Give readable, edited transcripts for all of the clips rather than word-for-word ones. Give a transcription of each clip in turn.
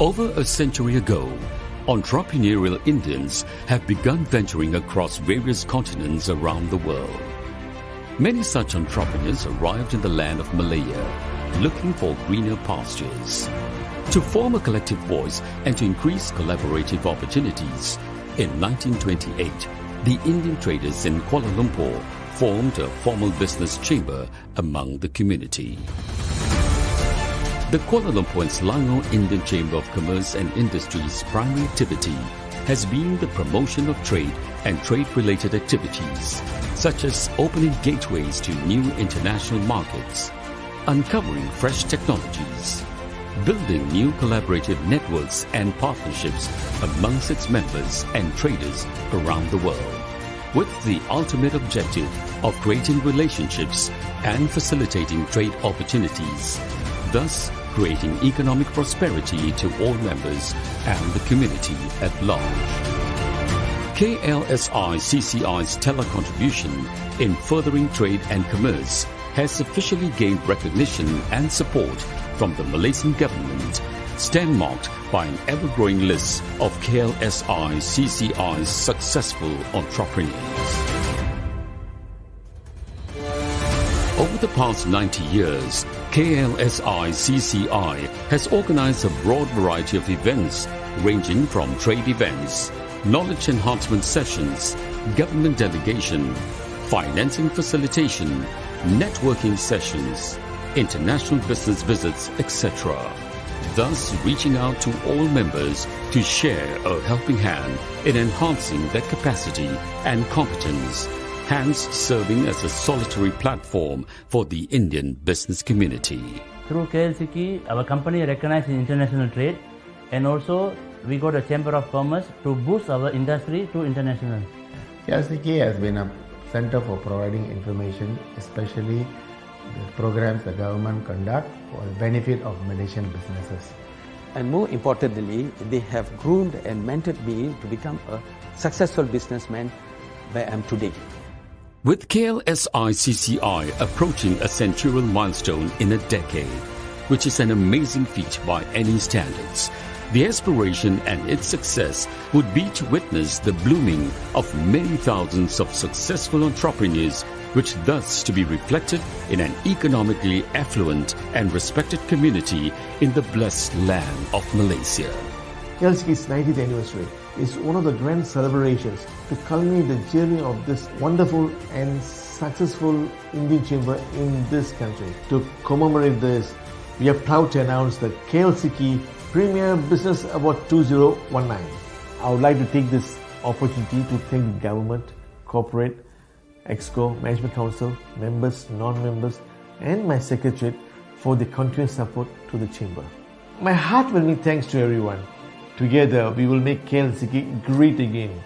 Over a century ago, entrepreneurial Indians have begun venturing across various continents around the world. Many such entrepreneurs arrived in the land of Malaya, looking for greener pastures. To form a collective voice and to increase collaborative opportunities, in 1928, the Indian traders in Kuala Lumpur formed a formal business chamber among the community. The Kuala Lumpur and Selangor Indian Chamber of Commerce and Industry's primary activity has been the promotion of trade and trade-related activities, such as opening gateways to new international markets, uncovering fresh technologies, building new collaborative networks and partnerships amongst its members and traders around the world, with the ultimate objective of creating relationships and facilitating trade opportunities, thus creating economic prosperity to all members and the community at large. KLSICCI's stellar contribution in furthering trade and commerce has officially gained recognition and support from the Malaysian government, stand-marked by an ever-growing list of KLSICCI's successful entrepreneurs. Over the past 90 years, KLSICCI has organized a broad variety of events ranging from trade events, knowledge enhancement sessions, government delegation, financing facilitation, networking sessions, international business visits, etc., thus reaching out to all members to share a helping hand in enhancing their capacity and competence, hence serving as a solitary platform for the Indian business community. Through KLSICCI, our company recognized in international trade, and also we got a Chamber of Commerce to boost our industry to international. KLSICCI has been a center for providing information, especially the programs the government conduct for the benefit of Malaysian businesses. And more importantly, they have groomed and mentored me to become a successful businessman where I am today. With KLSICCI approaching a centurial milestone in a decade, which is an amazing feat by any standards, the aspiration and its success would be to witness the blooming of many thousands of successful entrepreneurs, which thus to be reflected in an economically affluent and respected community in the blessed land of Malaysia. KLSICCI's 90th anniversary is one of the grand celebrations to culminate the journey of this wonderful and successful Indian chamber in this country. To commemorate this, we are proud to announce the KLSICCI Premier Business Award 2019. I would like to take this opportunity to thank the government, corporate, EXCO, Management Council, members, non-members, and my secretariat for the continuous support to the chamber. My heartwarming thanks to everyone. Together, we will make KLSICCI great again.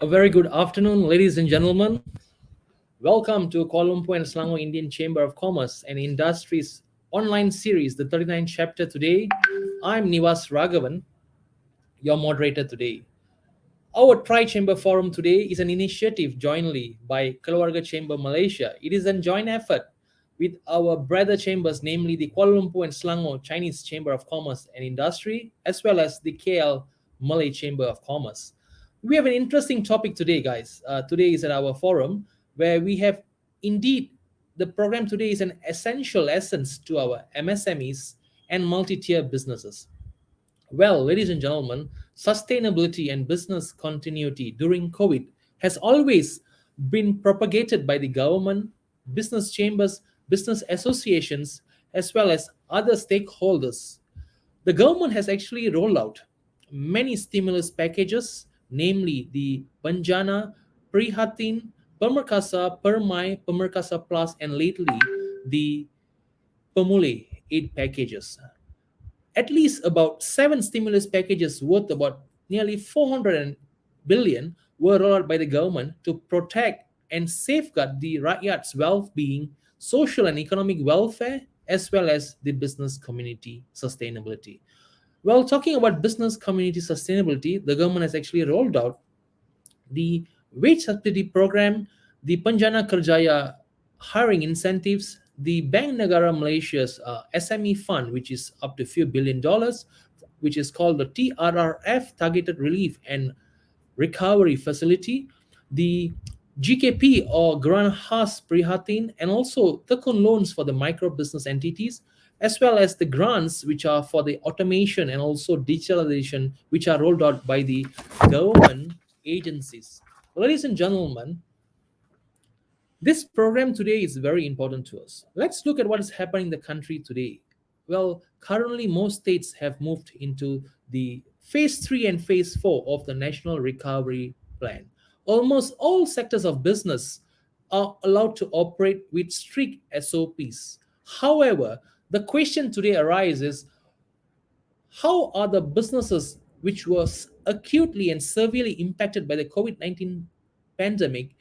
A very good afternoon, ladies and gentlemen. Welcome to Kuala Lumpur and Selangor Indian Chamber of Commerce and Industries online series, the 39th chapter today. I'm NIVAS Raghavan, your moderator today. Our Tri-Chamber Forum today is an initiative jointly by Keluarga Chamber Malaysia. It is a joint effort with our brother chambers, namely the Kuala Lumpur and Selangor Chinese Chamber of Commerce and Industry, as well as the KL Malay Chamber of Commerce. We have an interesting topic today, guys. Today is at our forum where we have indeed, the program today is an essential essence to our MSMEs and multi-tier businesses. Well, ladies and gentlemen, sustainability and business continuity during COVID has always been propagated by the government, business chambers, business associations, as well as other stakeholders. The government has actually rolled out many stimulus packages, namely the Bencana, Prihatin, Pemerkasa, Permai, Pemerkasa Plus, and lately the Pemulih aid packages. At least about 7 stimulus packages worth about nearly 400 billion were rolled out by the government to protect and safeguard the rakyat's well-being, social and economic welfare, as well as the business community sustainability. Well, talking about business community sustainability, the government has actually rolled out the wage subsidy program, the Penjana Kerjaya hiring incentives, the Bank Negara Malaysia's SME fund, which is up to a few $1 billion, which is called the TRRF Targeted Relief and Recovery Facility, the GKP or Grant Khas Prihatin, and also Tekun loans for the micro business entities, as well as the grants which are for the automation and also digitalization, which are rolled out by the government agencies. Ladies and gentlemen, this program today is very important to us. Let's look at what is happening in the country today. Well, currently most states have moved into the phase 3 and phase 4 of the National Recovery Plan. Almost all sectors of business are allowed to operate with strict SOPs. However, the question today arises, how are the businesses which was acutely and severely impacted by the COVID-19 pandemic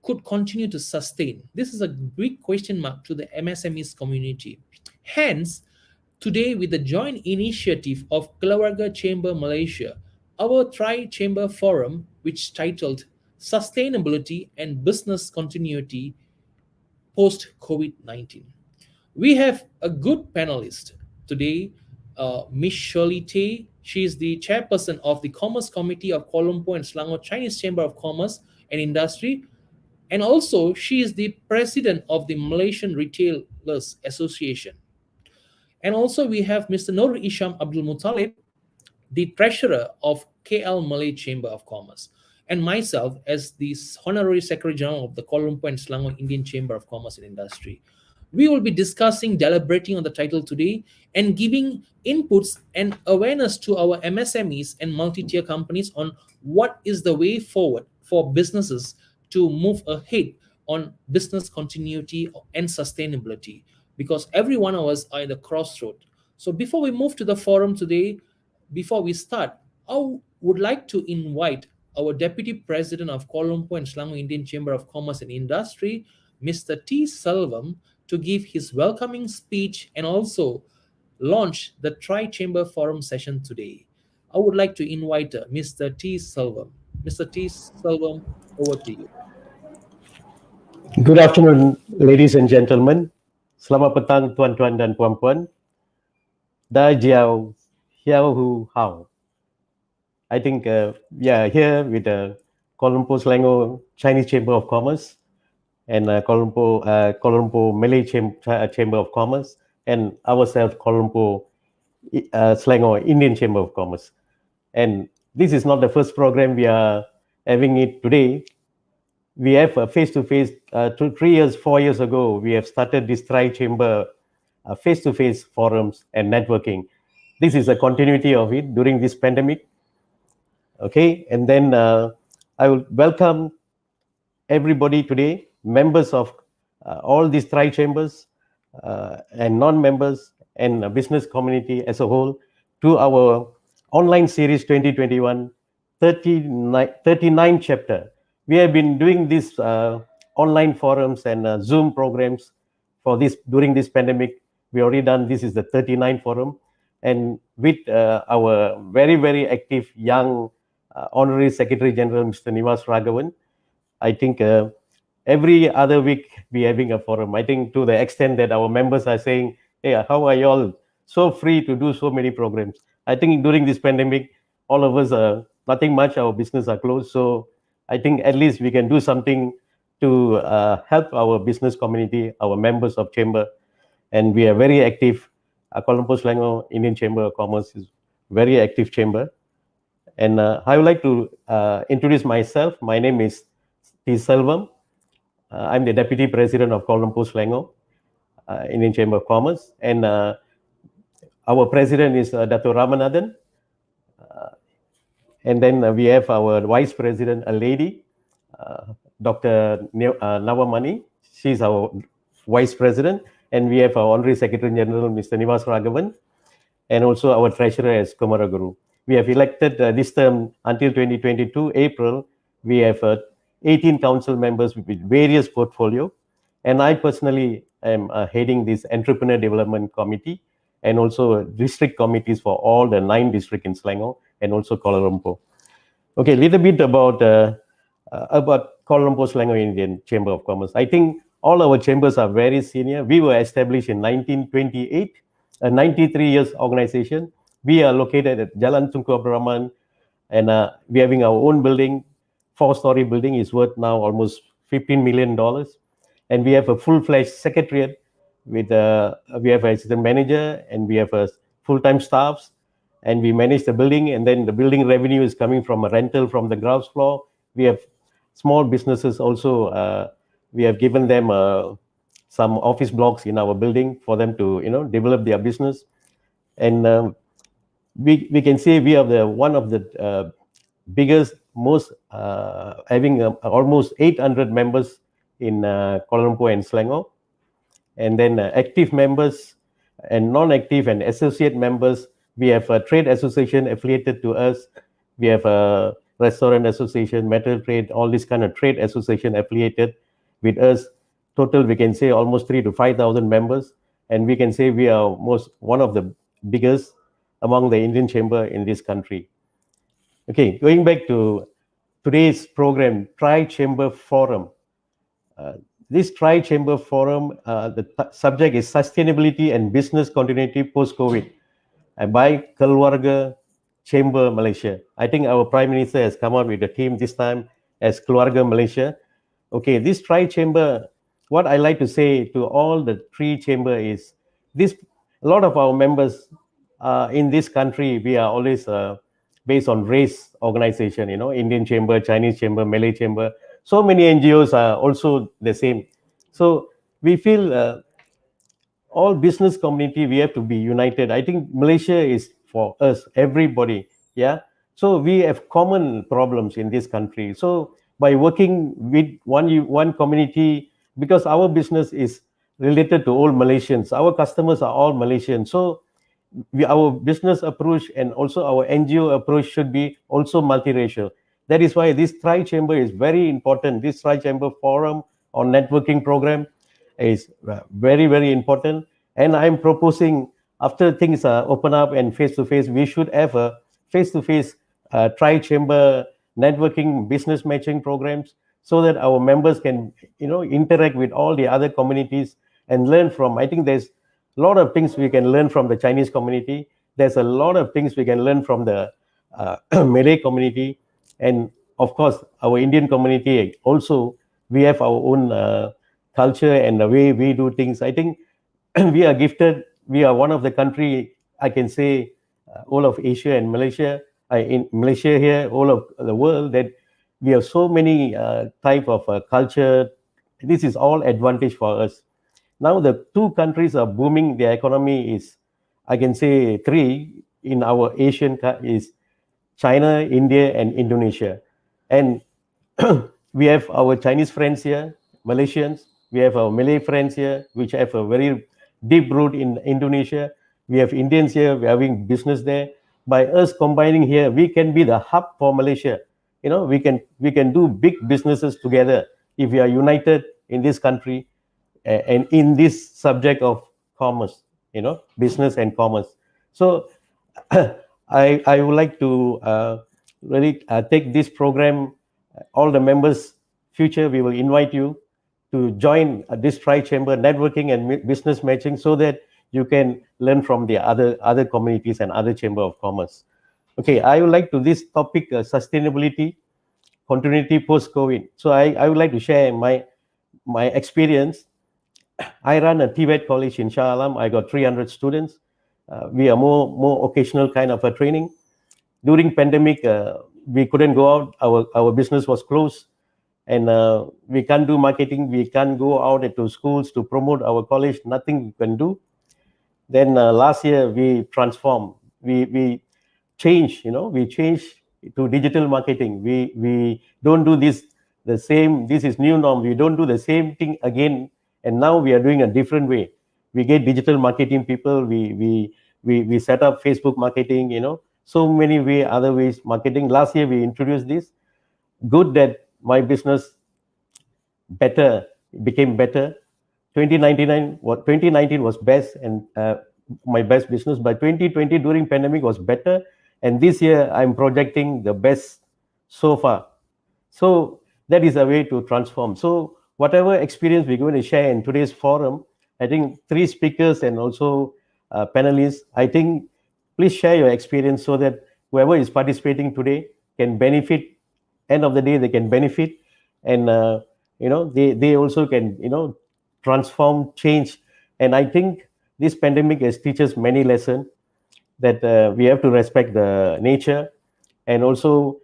could continue to sustain? This is a big question mark to the MSMEs community. Hence, today with the joint initiative of Keluarga Chamber Malaysia, our tri-chamber forum, which titled Sustainability and Business Continuity Post-COVID-19. We have a good panelist today, Ms. Shirley Tay. She is the chairperson of the Commerce Committee of Kuala Lumpur and Selangor Chinese Chamber of Commerce and Industry. And also, she is the president of the Malaysian Retailers Association. And also, we have Mr. Nur Isham Abdul Muttalib, the treasurer of KL Malay Chamber of Commerce, and myself as the Honorary Secretary General of the Kuala Lumpur and Selangor Indian Chamber of Commerce and Industry. We will be discussing, deliberating on the title today, and giving inputs and awareness to our MSMEs and multi-tier companies on what is the way forward for businesses to move ahead on business continuity and sustainability, because every one of us are in the crossroad. So before we move to the forum today, before we start, I would like to invite our Deputy President of Kuala Lumpur and Selangor Indian Chamber of Commerce and Industry, Mr. 𝗙𝗪𝗏, to give his welcoming speech and also launch the Tri-Chamber Forum session today. I would like to invite Mr. 𝗙𝗪𝗏. Mr. 𝗙𝗪𝗏, over to you. Good afternoon, ladies and gentlemen. Selamat petang, tuan-tuan dan puan-puan. 𝗙𝗢𝗢𝗪𝗧𝗍. I think we are here with the Kuala Lumpur Selangor Chinese Chamber of Commerce and Kuala Lumpur Malay Chamber of Commerce, and ourselves Kuala Lumpur Selangor Indian Chamber of Commerce. And this is not the first program we are having it today. We have a face-to-face, 4 years ago, we have started this tri-chamber face-to-face forums and networking. This is a continuity of it during this pandemic. Okay, and then I will welcome everybody today, members of all these tri-chambers and non-members and business community as a whole, to our online series 2021 39 chapter. We have been doing these online forums and Zoom programs for this during this pandemic. We already done, this is the 39th forum, and with our very, very active young Honorary Secretary General, Mr. NIVAS Raghavan, I think every other week we having a forum. I think to the extent that our members are saying, hey, how are you all so free to do so many programs? I think during this pandemic, all of us are nothing much, our business are closed. So I think at least we can do something to help our business community, our members of chamber. And we are very active. Kuala Lumpur Selangor Indian Chamber of Commerce is very active chamber. And I would like to introduce myself. My name is 𝗙𝗪𝗏. I'm the Deputy President of Kuala Lumpur Selangor Indian Chamber of Commerce. And our President is Dato' Ramanathan. And then we have our Vice President, a lady, Dr. Nawamani. She's our Vice President. And we have our Honorary Secretary General, Mr. NIVAS Raghavan, and also our Treasurer as Kumaraguru. We have elected this term until 2022, April. We have 18 council members with various portfolio. And I personally am heading this Entrepreneur Development Committee. and also district committees for all the 9 districts in Selangor and also Kuala Lumpur. Okay, a little bit about Kuala Lumpur Selangor Indian Chamber of Commerce. I think all our chambers are very senior. We were established in 1928, a 93 years organization. We are located at Jalan Tunku Abdul Rahman, and we're having our own building, 4-story building is worth now almost $15 million. And we have a full-fledged secretariat with, we have an assistant manager, and we have a full-time staffs, and we manage the building, and then the building revenue is coming from a rental from the ground floor. We have small businesses also. We have given them some office blocks in our building for them to, develop their business. And we can say we are one of the biggest, most having almost 800 members in Kuala Lumpur and Selangor. And then active members and non-active and associate members. We have a trade association affiliated to us. We have a restaurant association, metal trade, all this kind of trade association affiliated with us. Total, we can say almost 3,000 to 5,000 members. And we can say we are one of the biggest among the Indian chamber in this country. Okay, going back to today's program, Tri-Chamber Forum. This Tri-Chamber Forum, the subject is Sustainability and Business Continuity Post-COVID by Keluarga Chamber Malaysia. I think our Prime Minister has come out with a theme this time as Keluarga Malaysia. Okay, this Tri-Chamber, what I like to say to all the 3 chamber is, a lot of our members in this country, we are always based on race organization, Indian Chamber, Chinese Chamber, Malay Chamber. So many NGOs are also the same. So we feel all business community, we have to be united. I think Malaysia is for us, everybody. Yeah. So we have common problems in this country. So by working with one community, because our business is related to all Malaysians, our customers are all Malaysians. So our business approach and also our NGO approach should be also multiracial. That is why this Tri-Chamber is very important. This Tri-Chamber Forum or networking program is very, very important. And I'm proposing, after things open up and face-to-face, we should have a face-to-face Tri-Chamber networking business matching programs so that our members can, interact with all the other communities and learn from. I think there's a lot of things we can learn from the Chinese community. There's a lot of things we can learn from the Malay community. And of course, our Indian community also, we have our own culture and the way we do things. I think we are gifted. We are one of the country, I can say, all of Asia and Malaysia, in Malaysia here, all of the world, that we have so many type of culture. This is all advantage for us. Now the 2 countries are booming. Their economy is, I can say, 3 in our Asian is China, India, and Indonesia. And we have our Chinese friends here, Malaysians. We have our Malay friends here, which have a very deep root in Indonesia. We have Indians here. We're having business there. By us combining here, we can be the hub for Malaysia. We can do big businesses together if we are united in this country and in this subject of commerce, business and commerce. So I would like to really take this program. All the members, future, we will invite you to join this Tri-Chamber networking and business matching so that you can learn from the other communities and other Chamber of Commerce. Okay, I would like to this topic, sustainability, continuity post-COVID. So I would like to share my experience. I run a TVET college in Shah Alam. I got 300 students. We are more occasional kind of a training. During pandemic, we couldn't go out. Our business was closed, and we can't do marketing. We can't go out to schools to promote our college. Nothing we can do. Then last year we transformed. We changed. We changed to digital marketing. We don't do the same. This is new norm. We don't do the same thing again. And now we are doing a different way. We get digital marketing people. We set up Facebook marketing. So many other ways marketing. Last year we introduced this. Good that my business became better. 2019 was best, and my best business, but 2020 during pandemic was better, and this year I'm projecting the best so far. So that is a way to transform. So whatever experience we're going to share in today's forum, I think 3 speakers and also panelists, I think please share your experience so that whoever is participating today can benefit. End of the day, they can benefit, and they also can transform, change. And I think this pandemic has teaches many lessons that we have to respect the nature, and also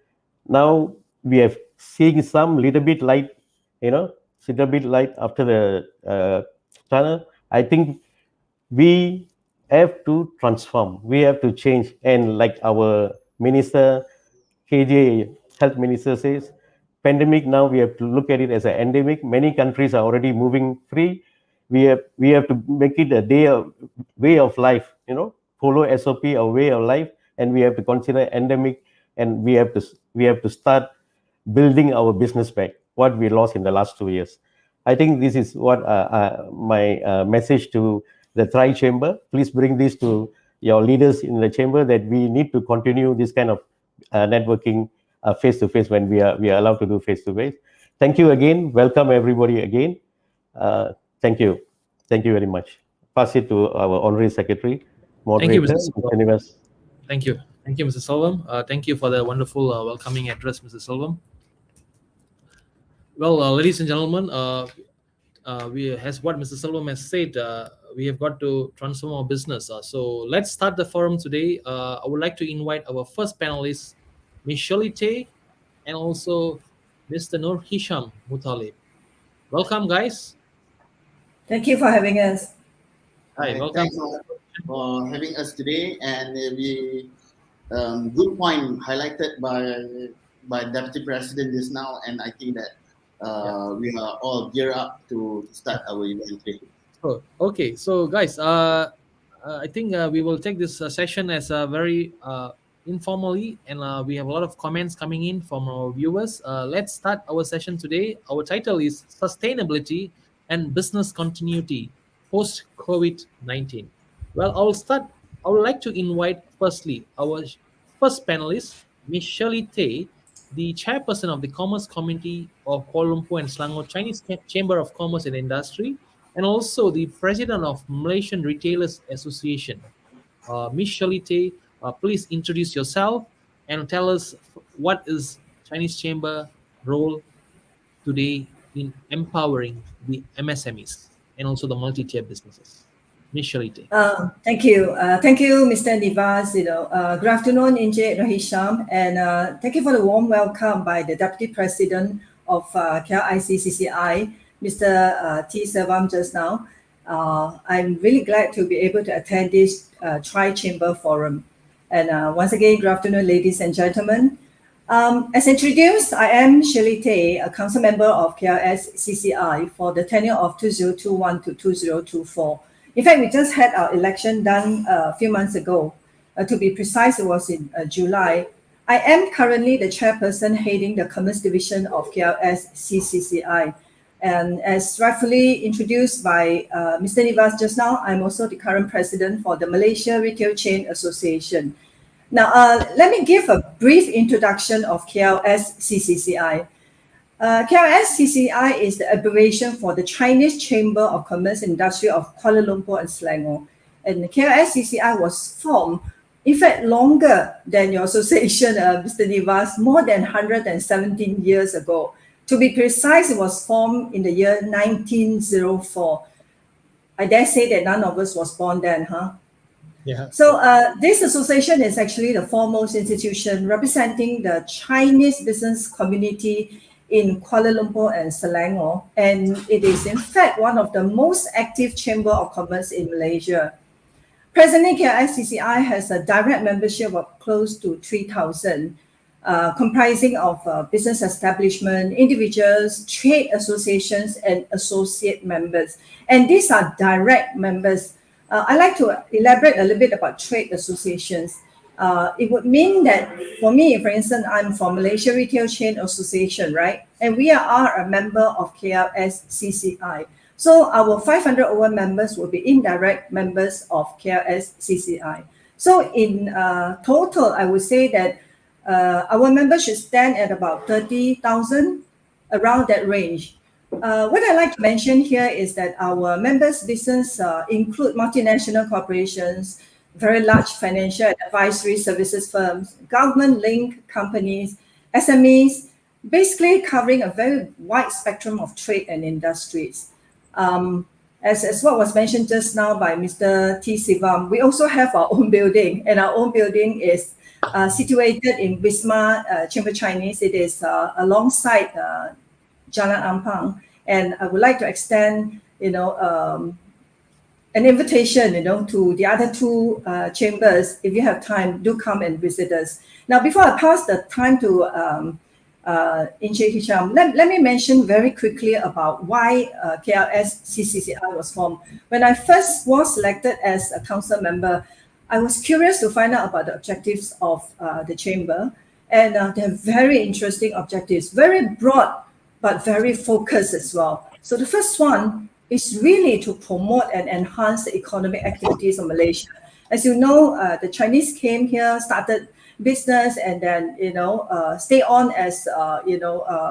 now we have seeing some little bit light, after the tunnel. I think we have to transform, we have to change, and like our minister, KJ, health minister says, pandemic now we have to look at it as an endemic. Many countries are already moving free. We have to make it a way of life, follow SOP, a way of life, and we have to consider endemic, and we have to start building our business back, what we lost in the last 2 years. I think this is what my message to the Tri Chamber. Please bring this to your leaders in the chamber, that we need to continue this kind of networking face-to-face when we are allowed to do face-to-face. Thank you again. Welcome everybody again. Thank you. Thank you very much. Pass it to our Honorary Secretary, Moderator, Mr. NIVAS. Thank you. Thank you, Mr. Selvem. Thank you for the wonderful welcoming address, Mr. Selvem. Well, ladies and gentlemen, as what Mr. Selvem has said, we have got to transform our business. So let's start the forum today. I would like to invite our first panelist, Ms. 𝗖𝗖𝗜, and also Mr. 𝗏𝗔𝗄𝗎𝗓. Welcome, guys. Thank you for having us. Hi, welcome. Thanks for having us today, and good point highlighted by Deputy President just now, and I think that we are all geared up to start our event today. Oh, okay. So, guys, I think we will take this session as a very informally, and we have a lot of comments coming in from our viewers. Let's start our session today. Our title is Sustainability and Business Continuity Post-COVID-19. Well, I would like to invite firstly our first panelist, Ms. 𝗖𝗖𝗜, the chairperson of the Commerce Committee of Kuala Lumpur and Selangor Chinese Chamber of Commerce and Industry, and also the president of Malaysian Retailers Association. Ms. 𝗖𝗖𝗜, please introduce yourself and tell us what is Chinese Chamber role today in empowering the MSMEs and also the multi-tier businesses. Ms. 𝗖𝗖𝗜. Thank you, Mr. NIVAS. Good afternoon, Encik Rahisham, and thank you for the warm welcome by the Deputy President of KLSICCI, Mr. 𝗙𝗢𝗏 just now. I'm really glad to be able to attend this Tri-Chamber Forum. And once again, good afternoon, ladies and gentlemen. As introduced, I am 𝗖𝗖𝗜, a council member of KLSICCI for the tenure of 2021 to 2024. In fact, we just had our election done a few months ago. To be precise, it was in July. I am currently the chairperson heading the Commerce Division of KLSICCI. And as rightfully introduced by Mr. NIVAS just now, I'm also the current president for the Malaysia Retail Chain Association. Now, let me give a brief introduction of KLSICCI. KLSICCI is the abbreviation for the Chinese Chamber of Commerce and Industry of Kuala Lumpur and Selangor. And KLSICCI was formed, in fact, longer than your association, Mr. NIVAS, more than 117 years ago. To be precise, it was formed in the year 1904. I dare say that none of us was born then, huh? Yeah. So this association is actually the foremost institution representing the Chinese business community in Kuala Lumpur and Selangor, and it is in fact one of the most active chamber of commerce in Malaysia. Presently, KLSICCI has a direct membership of close to 3,000, comprising of business establishment, individuals, trade associations, and associate members. And these are direct members. I'd like to elaborate a little bit about trade associations. It would mean that for me, for instance, I'm from Malaysia Retail Chain Association, right? And we are a member of KLSICCI. So our 501 members will be indirect members of KLSICCI. So in total, I would say that our members should stand at about 30,000, around that range. What I'd like to mention here is that our members' business include multinational corporations, very large financial and advisory services firms, government-linked companies, SMEs, basically covering a very wide spectrum of trade and industries. As what was mentioned just now by Mr. 𝗙𝗖𝗖𝗜, we also have our own building, and our own building is situated in Wisma Chamber Chinese. It is alongside Jalan Ampang, and I would like to extend, an invitation, to the other two chambers. If you have time, do come and visit us. Now, before I pass the time to Encik Hisham, let me mention very quickly about why KLSICCI was formed. When I first was selected as a council member, I was curious to find out about the objectives of the chamber, and they're very interesting objectives, very broad, but very focused as well. So the first one is really to promote and enhance the economic activities of Malaysia. As you know, the Chinese came here, started business, and then stay on as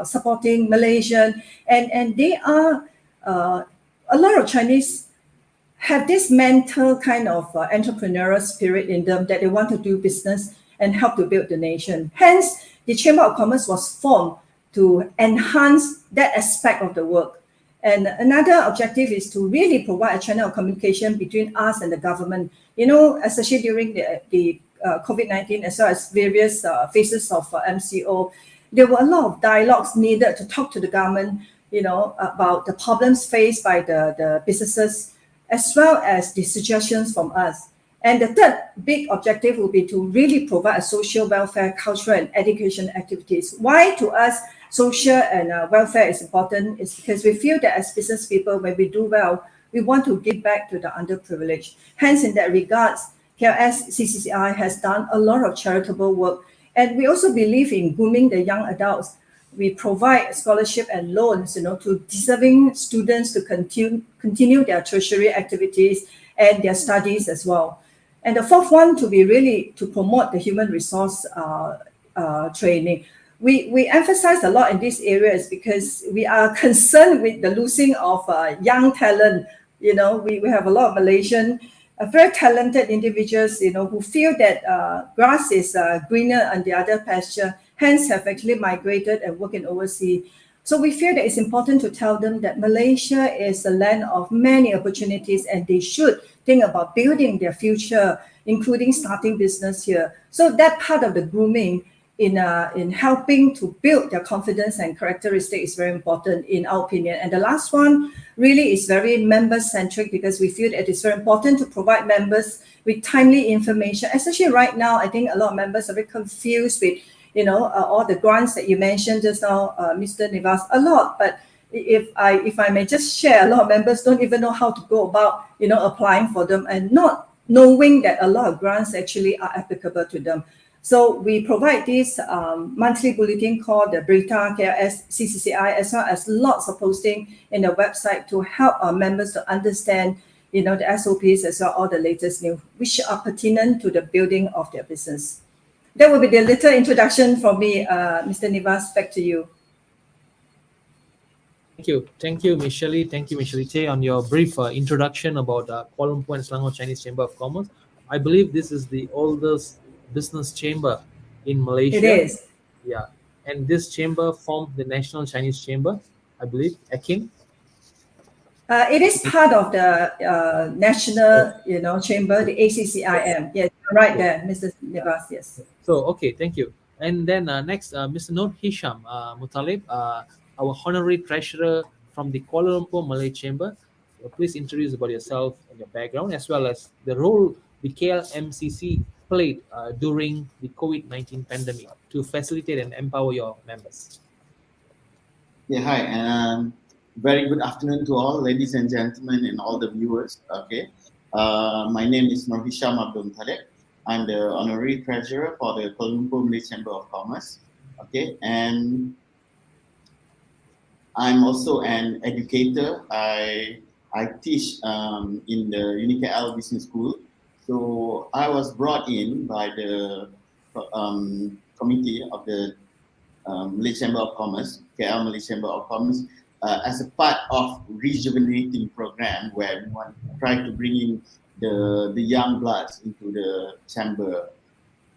supporting Malaysian, and they are a lot of Chinese have this mental kind of entrepreneurial spirit in them, that they want to do business and help to build the nation. Hence, the Chamber of Commerce was formed to enhance that aspect of the work. And another objective is to really provide a channel of communication between us and the government. Especially during the COVID-19, as well as various phases of MCO, there were a lot of dialogues needed to talk to the government, about the problems faced by the businesses, as well as the suggestions from us. And the third big objective will be to really provide a social welfare, cultural and education activities. Why to us social and welfare is important is because we feel that as business people, when we do well, we want to give back to the underprivileged. Hence, in that regards, KLSICCI has done a lot of charitable work. And we also believe in grooming the young adults. We provide scholarship and loans, to deserving students to continue their tertiary activities and their studies as well. And the fourth one to be really to promote the human resource training. We emphasize a lot in these areas because we are concerned with the losing of young talent. We have a lot of Malaysian, very talented individuals, who feel that grass is greener on the other pasture, hence have actually migrated and work in overseas. So we feel that it's important to tell them that Malaysia is a land of many opportunities, and they should think about building their future, including starting business here. So that part of the grooming in helping to build their confidence and characteristic is very important in our opinion. And the last one really is very member-centric, because we feel that it's very important to provide members with timely information. Especially right now, I think a lot of members are very confused with all the grants that you mentioned just now, Mr. Nivas, a lot. But if I may just share, a lot of members don't even know how to go about, applying for them, and not knowing that a lot of grants actually are applicable to them. So we provide this monthly bulletin called the Berita KLSICCI, as well as lots of posting in the website to help our members to understand, the SOPs as well, all the latest news, which are pertinent to the building of their business. That will be the little introduction from me, Mr. Nivas. Back to you. Thank you, Ms. Shirley. Thank you, Ms. Shirley, on your brief introduction about Kuala Lumpur and Selangor Chinese Chamber of Commerce. I believe this is the oldest business chamber in Malaysia. It is. Yeah, and this chamber formed the National Chinese Chamber, I believe, Akin. It is part of the national, chamber, the ACCIM. Yes, right there, Mr. Nivas. Yes. So, okay, thank you. And then next, Mr. 𝗏𝗡𝗏 our Honorary Treasurer from the Kuala Lumpur Malay Chamber. Please introduce about yourself and your background, as well as the role the KLMCC played during the COVID-19 pandemic to facilitate and empower your members. Yeah, hi, and very good afternoon to all, ladies and gentlemen, and all the viewers. Okay, my name is 𝗏𝗡𝗏. I'm the Honorary Treasurer for the Kuala Lumpur Malay Chamber of Commerce. Okay, and I'm also an educator. I teach in the 𝗍𝗀𝗏 Business School. So I was brought in by the committee of the Malaysia Chamber of Commerce, KL Malaysia Chamber of Commerce, as a part of rejuvenating program where we want to try to bring in the young bloods into the chamber.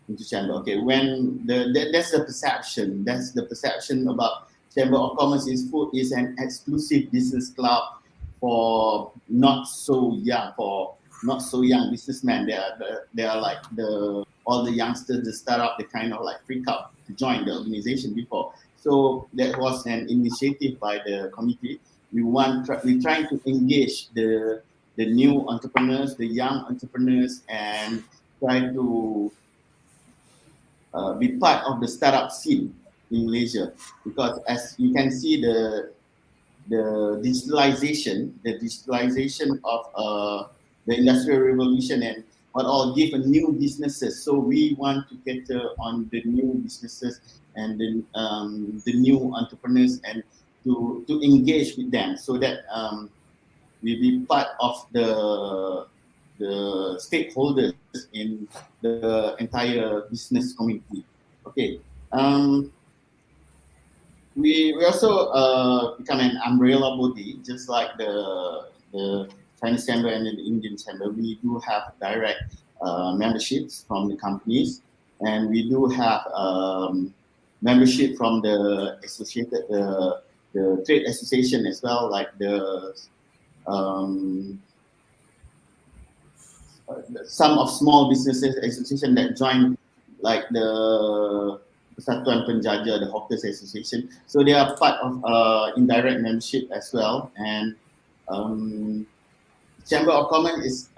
Okay, when that's the perception. That's the perception about Chamber of Commerce is an exclusive business club for not so young businessmen. They are like all the youngsters, the startup, they kind of like freak out to join the organization before. So that was an initiative by the committee. We're trying to engage the new entrepreneurs, the young entrepreneurs, and try to be part of the startup scene in Malaysia, because as you can see, the digitalization of the industrial revolution and what all give a new businesses. So we want to cater on the new businesses and the new entrepreneurs and to engage with them so that we be part of the stakeholders in the entire business community. Okay. We also become an umbrella body, just like the Chinese Chamber and the Indian Chamber. We do have direct memberships from the companies, and we do have membership from the associated the trade association as well, like some of small businesses association that join, like the Persatuan Penjaja, the Hawkers Association. So they are part of indirect membership as well. And Chamber of Commerce is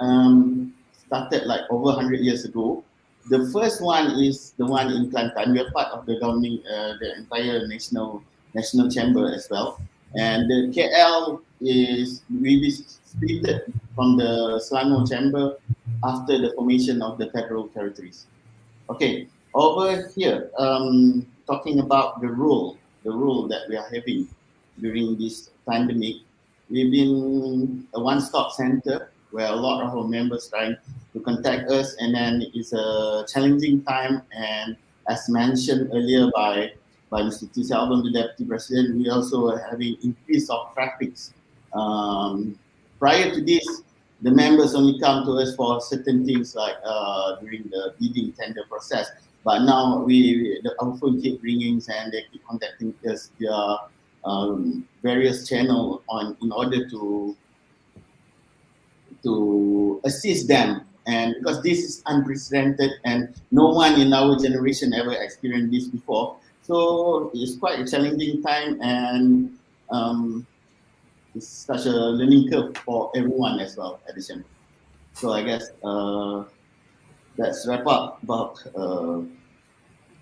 started like over 100 years ago. The first one is the one in Kelantan. We are part of the governing, the entire national chamber as well. And the KL is we split from the Selangor Chamber after the formation of the federal territories. Okay, over here, talking about the role that we are having during this pandemic. We've been a one-stop center where a lot of our members trying to contact us, and then it's a challenging time. And as mentioned earlier by Mr. 𝗖𝗖𝗏, the Deputy President, we also are having increase of traffic. Prior to this, the members only come to us for certain things like during the bidding tender process. But now our phone keep ringing and they keep contacting us via various channels in order to assist them. And because this is unprecedented and no one in our generation ever experienced this before, so it's quite a challenging time, and it's such a learning curve for everyone as well at the chamber. So I guess let's wrap up about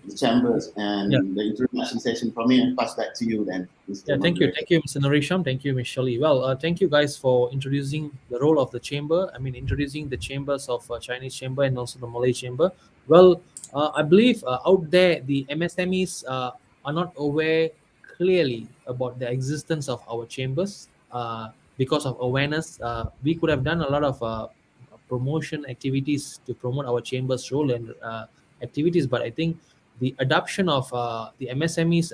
the chambers and the introduction session from me, and pass back to you then. Yeah, thank you, Mr. Narisham. Thank you, Ms. Shirley. Well, thank you guys for introducing the role of the chamber. I mean, introducing the chambers of Chinese Chamber and also the Malay Chamber. Well, I believe out there the MSMEs are not aware clearly about the existence of our chambers. Because of awareness, we could have done a lot of promotion activities to promote our chamber's role and activities, but I think the adoption of the MSMEs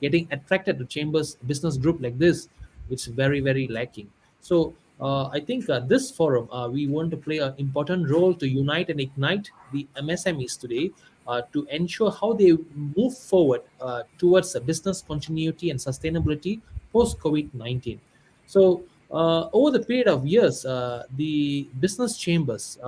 getting attracted to chambers business group like this, it's very, very lacking. So I think this forum, we want to play an important role to unite and ignite the MSMEs today to ensure how they move forward towards business continuity and sustainability post-COVID-19. So over the period of years, the business chambers,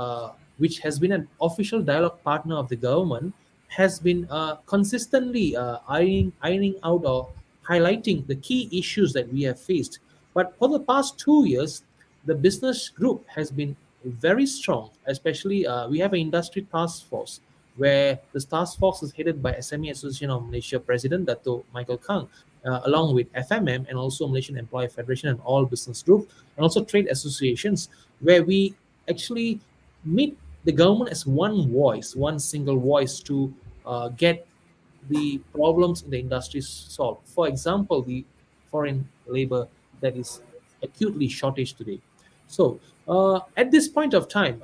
which has been an official dialogue partner of the government, has been consistently ironing out or highlighting the key issues that we have faced. But for the past 2 years, the business group has been very strong, especially we have an industry task force, where this task force is headed by SME Association of Malaysia President Dato' Michael Kang, along with FMM and also Malaysian Employer Federation and all business groups, and also trade associations, where we actually meet the government as one voice, one single voice to get the problems in the industry solved. For example, the foreign labor that is acutely shortage today. So at this point of time,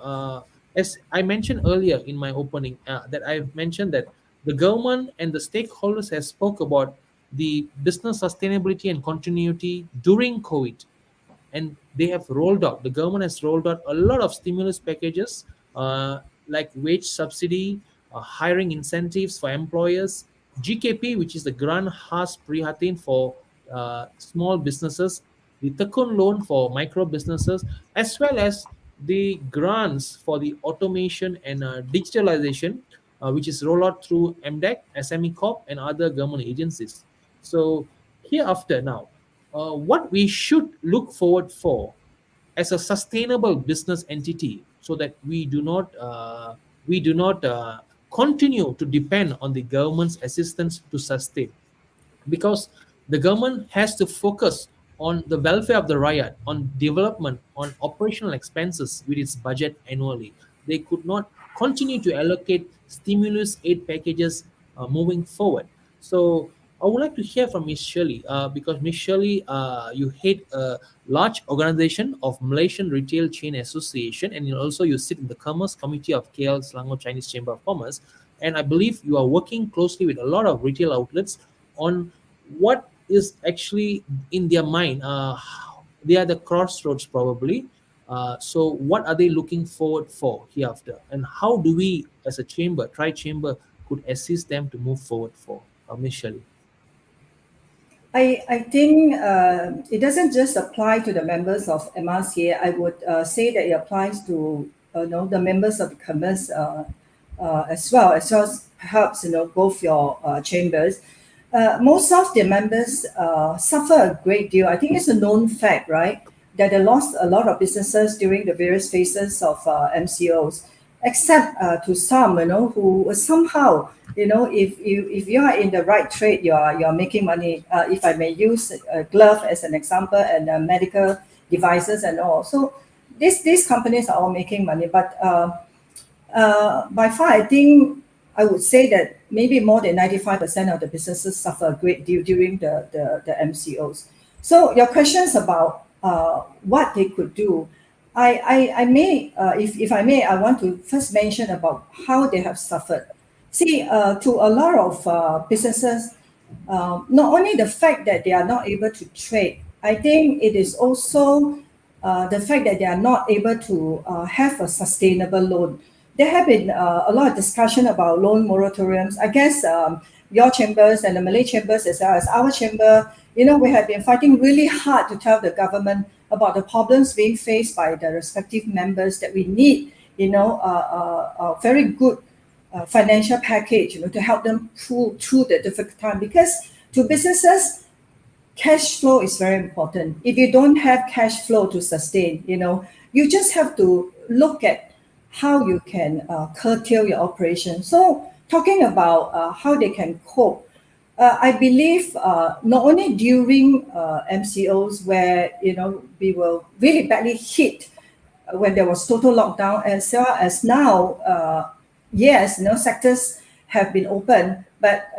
as I mentioned earlier in my opening, that I've mentioned that the government and the stakeholders have spoke about the business sustainability and continuity during COVID, and they have rolled out, the government has rolled out a lot of stimulus packages, like wage subsidy, hiring incentives for employers, GKP, which is the Grant Khas Prihatin for small businesses, the Tekun loan for micro businesses, as well as the grants for the automation and digitalization, which is rolled out through MDEC, SME Corp, and other government agencies. So hereafter now, what we should look forward for as a sustainable business entity, so that we do not continue to depend on the government's assistance to sustain, because the government has to focus on the welfare of the rakyat, on development, on operational expenses with its budget annually. They could not continue to allocate stimulus aid packages moving forward. So I would like to hear from Ms. Shirley, because Ms. Shirley, you head a large organization of Malaysian Retail Chain Association, and also you sit in the Commerce Committee of KL Selangor Chinese Chamber of Commerce. And I believe you are working closely with a lot of retail outlets on what is actually in their mind. They are the crossroads probably. So what are they looking forward for hereafter? And how do we as a chamber, tri-chamber, could assist them to move forward for? Ms. Shirley. I think it doesn't just apply to the members of MRCA. I would say that it applies to the members of the commerce as well as perhaps both your chambers. Most of the members suffer a great deal. I think it's a known fact, right, that they lost a lot of businesses during the various phases of MCOs, except to some, who somehow, if you are in the right trade, you are making money. If I may use a glove as an example, and medical devices and all. So these companies are all making money, but by far, I think I would say that maybe more than 95% of the businesses suffer a great deal during the MCOs. So your questions about what they could do, I may, if I may, I want to first mention about how they have suffered. See, to a lot of businesses, not only the fact that they are not able to trade, I think it is also the fact that they are not able to have a sustainable loan. There have been a lot of discussion about loan moratoriums. I guess your chambers and the Malay chambers, as well as our chamber, we have been fighting really hard to tell the government about the problems being faced by the respective members, that we need, a very good financial package, to help them pull through the difficult time. Because to businesses, cash flow is very important. If you don't have cash flow to sustain, you just have to look at how you can curtail your operation. So talking about how they can cope, I believe not only during MCOs where we were really badly hit when there was total lockdown, as well as now, yes, sectors have been open, but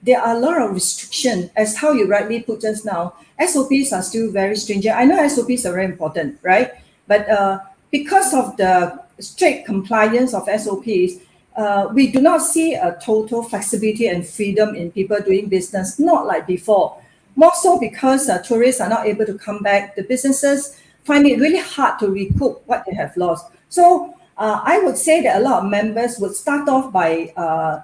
there are a lot of restrictions, as how you rightly put just now. SOPs are still very stringent. I know SOPs are very important, right? But because of the strict compliance of SOPs, we do not see a total flexibility and freedom in people doing business, not like before. More so because tourists are not able to come back. The businesses find it really hard to recoup what they have lost. So I would say that a lot of members would start off by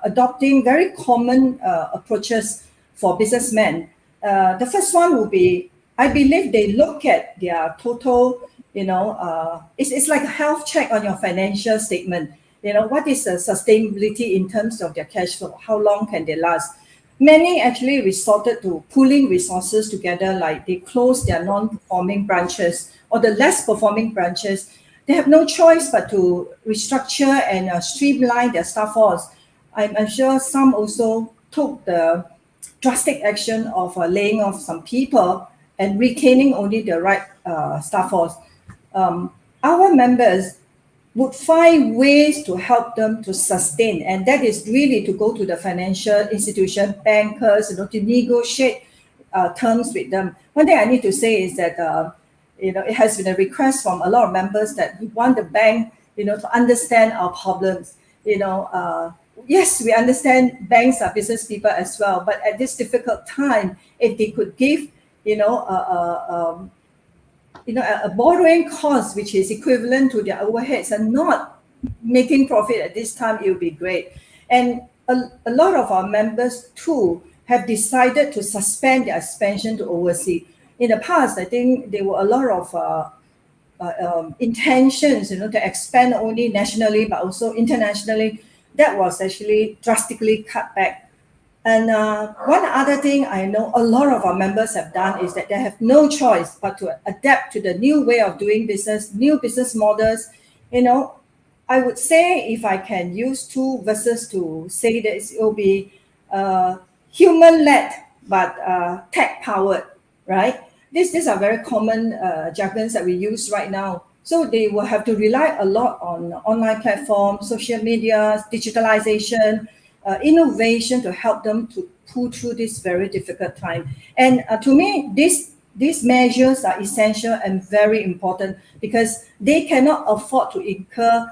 adopting very common approaches for businessmen. The first one will be, I believe they look at their total, it's like a health check on your financial statement. What is the sustainability in terms of their cash flow? How long can they last? Many actually resorted to pooling resources together, like they close their non-performing branches or the less performing branches. They have no choice but to restructure and streamline their staff force. I'm sure some also took the drastic action of laying off some people and retaining only the right staff force. Our members would find ways to help them to sustain, and that is really to go to the financial institution, bankers, to negotiate terms with them. One thing I need to say is that it has been a request from a lot of members that we want the bank, to understand our problems. Yes, we understand banks are business people as well, but at this difficult time, if they could give, a borrowing cost which is equivalent to their overheads and not making profit at this time, it would be great. And a lot of our members too have decided to suspend their expansion to overseas. In the past, I think there were a lot of intentions, to expand not only nationally but also internationally. That was actually drastically cut back. And one other thing I know a lot of our members have done is that they have no choice but to adapt to the new way of doing business, new business models. I would say, if I can use two verses to say this, it will be human-led but tech-powered, right? These are very common jargons that we use right now. So they will have to rely a lot on online platforms, social media, digitalization, innovation to help them to pull through this very difficult time. And to me, these measures are essential and very important because they cannot afford to incur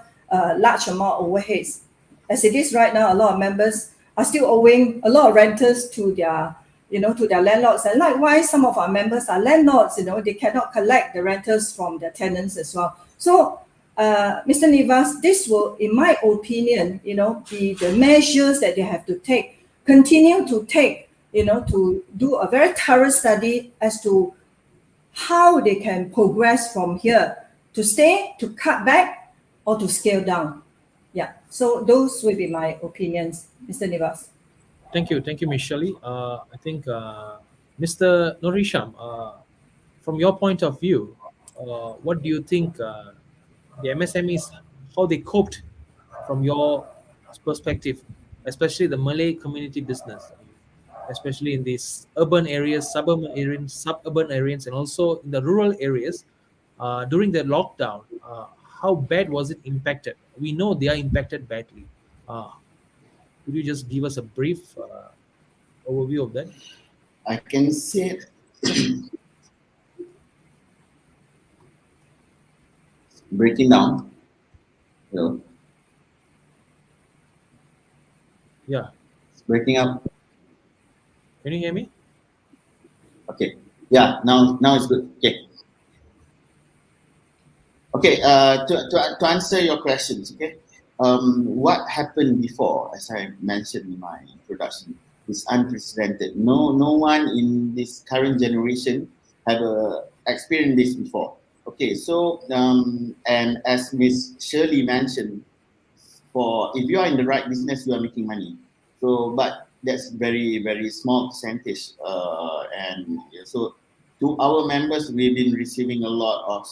large amount of overheads. As it is right now, a lot of members are still owing a lot of renters to their landlords. And likewise, some of our members are landlords, they cannot collect the rentals from their tenants as well. So, Mr. NIVAS, this will, in my opinion, be the measures that they have to take, continue to take, to do a very thorough study as to how they can progress from here, to stay, to cut back, or to scale down. Yeah, so those will be my opinions, Mr. NIVAS. Thank you, Ms. Shirley. I think Mr. Norisham, from your point of view, what do you think the MSMEs, how they coped from your perspective, especially the Malay community business, especially in these urban areas, suburban areas, and also in the rural areas during the lockdown? How bad was it impacted? We know they are impacted badly. Could you just give us a brief overview of that? I can say breaking down. Hello. Yeah. It's breaking up. Can you hear me? Okay. Yeah. Now it's good. Okay. Okay. To answer your questions. Okay. What happened before, as I mentioned in my introduction, is unprecedented. No one in this current generation have experienced this before. Okay, so and as Ms. Shirley mentioned, if you are in the right business, you are making money. So, but that's very, very small percentage. And so, to our members, we've been receiving a lot of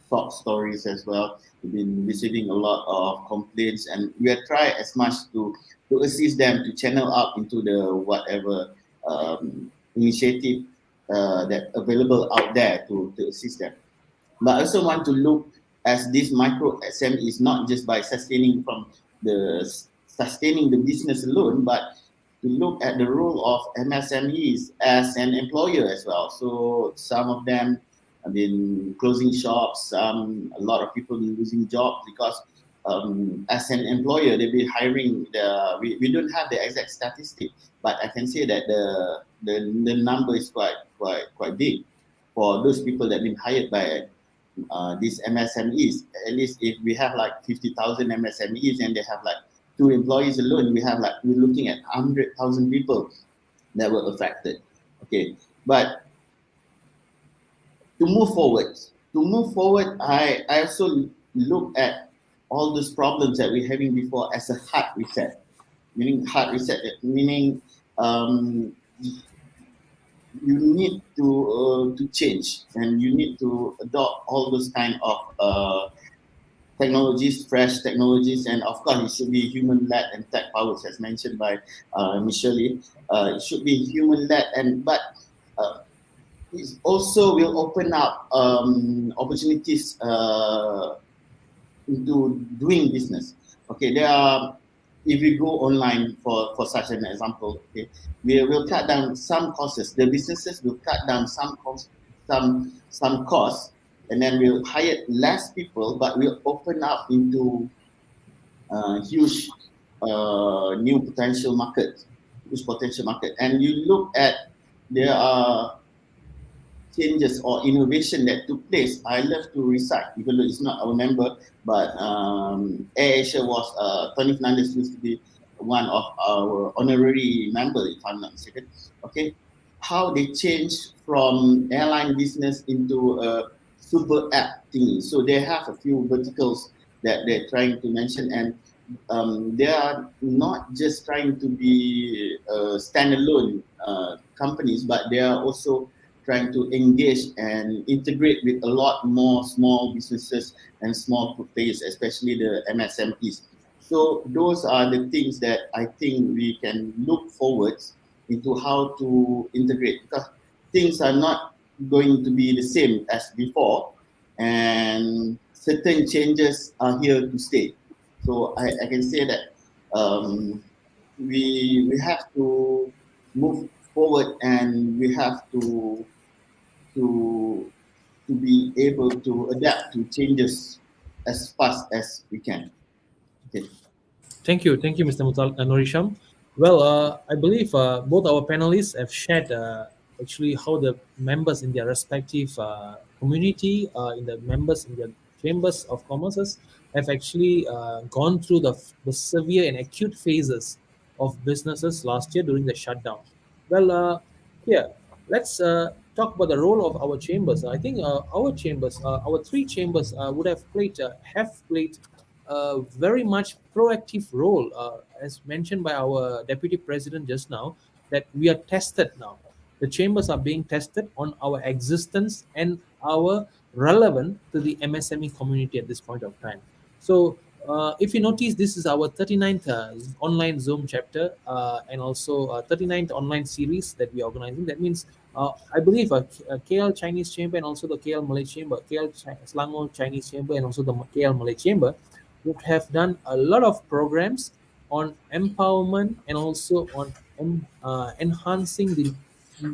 shock stories as well. We've been receiving a lot of complaints, and we are trying as much to assist them to channel up into the whatever initiative that available out there to assist them. But I also want to look as this micro SME is not just by sustaining the business alone, but to look at the role of MSMEs as an employer as well. So some of them have been closing shops. A lot of people been losing jobs because as an employer, they've been hiring. We don't have the exact statistics, but I can say that the number is quite big for those people that have been hired by these MSMEs. At least if we have like 50,000 MSMEs and they have like 2 employees alone, we're looking at 100,000 people that were affected. Okay, but to move forward, I also look at all those problems that we're having before as a hard reset. Meaning you need to change, and you need to adopt all those kind of technologies, fresh technologies, and of course it should be human-led and tech-powered, as mentioned by Ms. Shirley. It should be human-led, but it also will open up opportunities into doing business. Okay, there are if we go online for such an example, okay, we will cut down some costs. The businesses will cut down some costs, and then we'll hire less people, but we'll open up into huge new potential market. And you look at, there are changes or innovation that took place. I love to recite, even though it's not our member, but AirAsia was, Tony Fernandez used to be one of our honorary members, if I'm not mistaken. Okay, how they changed from airline business into a super app thingy. So they have a few verticals that they're trying to mention, and they are not just trying to be standalone companies, but they are also trying to engage and integrate with a lot more small businesses and small players, especially the MSMEs. So those are the things that I think we can look forward into how to integrate, because things are not going to be the same as before, and certain changes are here to stay. So I can say that we have to move forward, and we have to be able to adapt to changes as fast as we can. Okay. Thank you, Mr. Nurisham. Well, I believe both our panelists have shared actually how the members in their respective community, in the members in their chambers of commerces, have actually gone through the severe and acute phases of businesses last year during the shutdown. Well, here, let's talk about the role of our chambers. I think our chambers, our three chambers would have played a very much proactive role, as mentioned by our Deputy President just now, that we are tested now. The chambers are being tested on our existence and our relevance to the MSME community at this point of time. So if you notice, this is our 39th online Zoom chapter, and also 39th online series that we are organizing. That means I believe KL Chinese Chamber and also the KL Malay Chamber, KL Selangor Chinese Chamber and also the KL Malay Chamber would have done a lot of programs on empowerment and also on enhancing the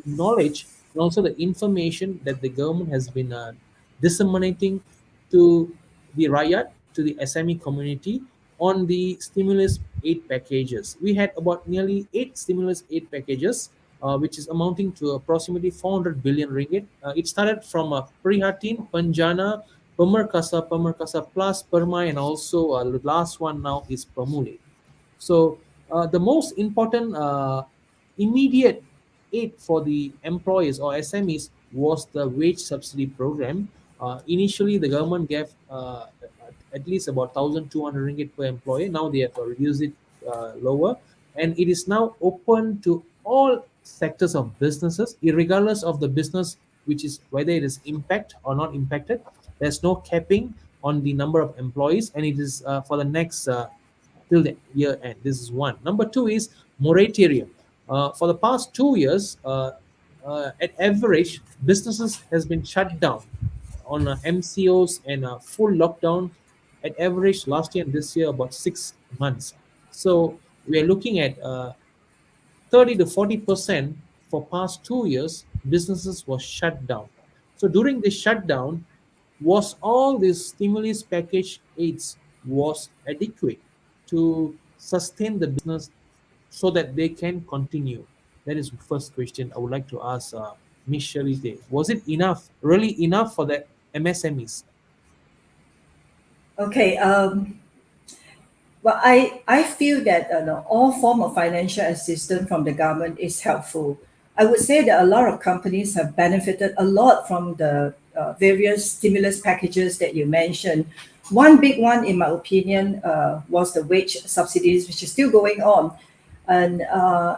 knowledge and also the information that the government has been disseminating to the rakyat, to the SME community on the stimulus aid packages. We had about nearly 8 stimulus aid packages, which is amounting to approximately 400 billion ringgit. It started from Prihatin, Penjana, 𝗏𝗏𝗏 Plus, Permai, and also the last one now is Pemulih. So the most important immediate aid for the employers or SMEs was the wage subsidy program. Initially, the government gave at least about 1,200 ringgit per employee. Now they have reduced it lower, and it is now open to all sectors of businesses, regardless of the business, which is whether it is impact or not impacted. There's no capping on the number of employees, and it is for the next till the year end. This is one. Number two is moratorium. For the past 2 years, at average, businesses has been shut down on MCOs and full lockdown. At average, last year and this year, about 6 months. So we are looking at 30 to 40% for past 2 years, businesses was shut down. So during this shutdown, was all this stimulus package aids was adequate to sustain the business so that they can continue? That is the first question I would like to ask Ms. Cherite. Was it enough, really enough for the MSMEs? Okay. Well, I feel that all form of financial assistance from the government is helpful. I would say that a lot of companies have benefited a lot from the various stimulus packages that you mentioned. One big one, in my opinion, was the wage subsidies, which is still going on. And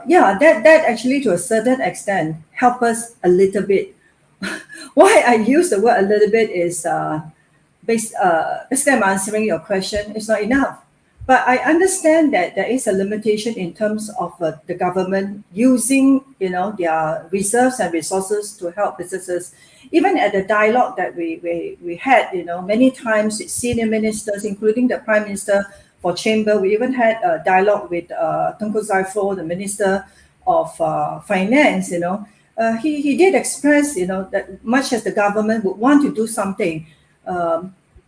yeah, that actually to a certain extent helped us a little bit. Why I use the word a little bit is basically I'm answering your question. It's not enough. But I understand that there is a limitation in terms of the government using, their reserves and resources to help businesses. Even at the dialogue that we had, many times with senior ministers, including the Prime Minister, for chamber. We even had a dialogue with Tunku Zaiful, the Minister of Finance. He did express, that much as the government would want to do something,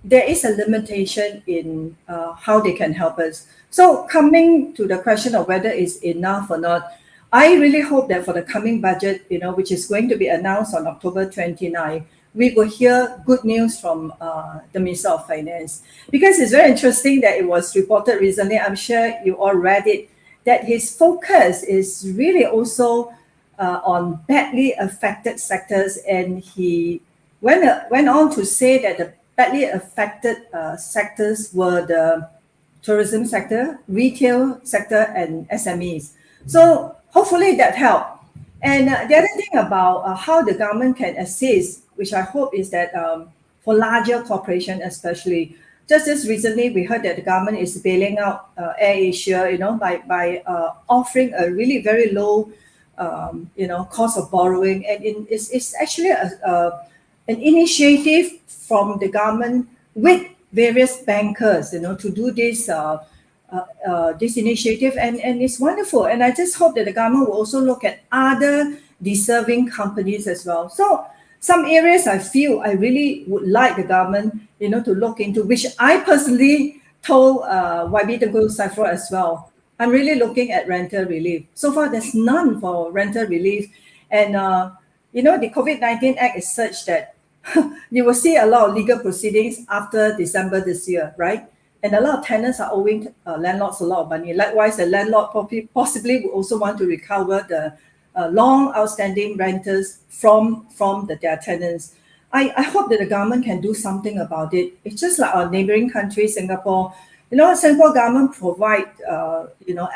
there is a limitation in how they can help us. So coming to the question of whether it's enough or not, I really hope that for the coming budget, which is going to be announced on October 29, we will hear good news from the Minister of Finance. Because it's very interesting that it was reported recently, I'm sure you all read it, that his focus is really also on badly affected sectors. And he went on to say that the badly affected sectors were the tourism sector, retail sector, and SMEs. So hopefully that helped. And the other thing about how the government can assist, which I hope is that for larger corporations especially, just as recently we heard that the government is bailing out AirAsia, by offering a really very low, cost of borrowing. And it's actually an initiative from the government with various bankers, to do this initiative, and it's wonderful. And I just hope that the government will also look at other deserving companies as well. So some areas I feel I really would like the government, to look into, which I personally told 𝗦𝗡𝗥𝗏 as well. I'm really looking at rental relief. So far, there's none for rental relief. And, the COVID-19 Act is such that you will see a lot of legal proceedings after December this year, right? And a lot of tenants are owing landlords a lot of money. Likewise, the landlord possibly will also want to recover the long outstanding renters from their tenants. I hope that the government can do something about it. It's just like our neighboring country, Singapore. Singapore government provide,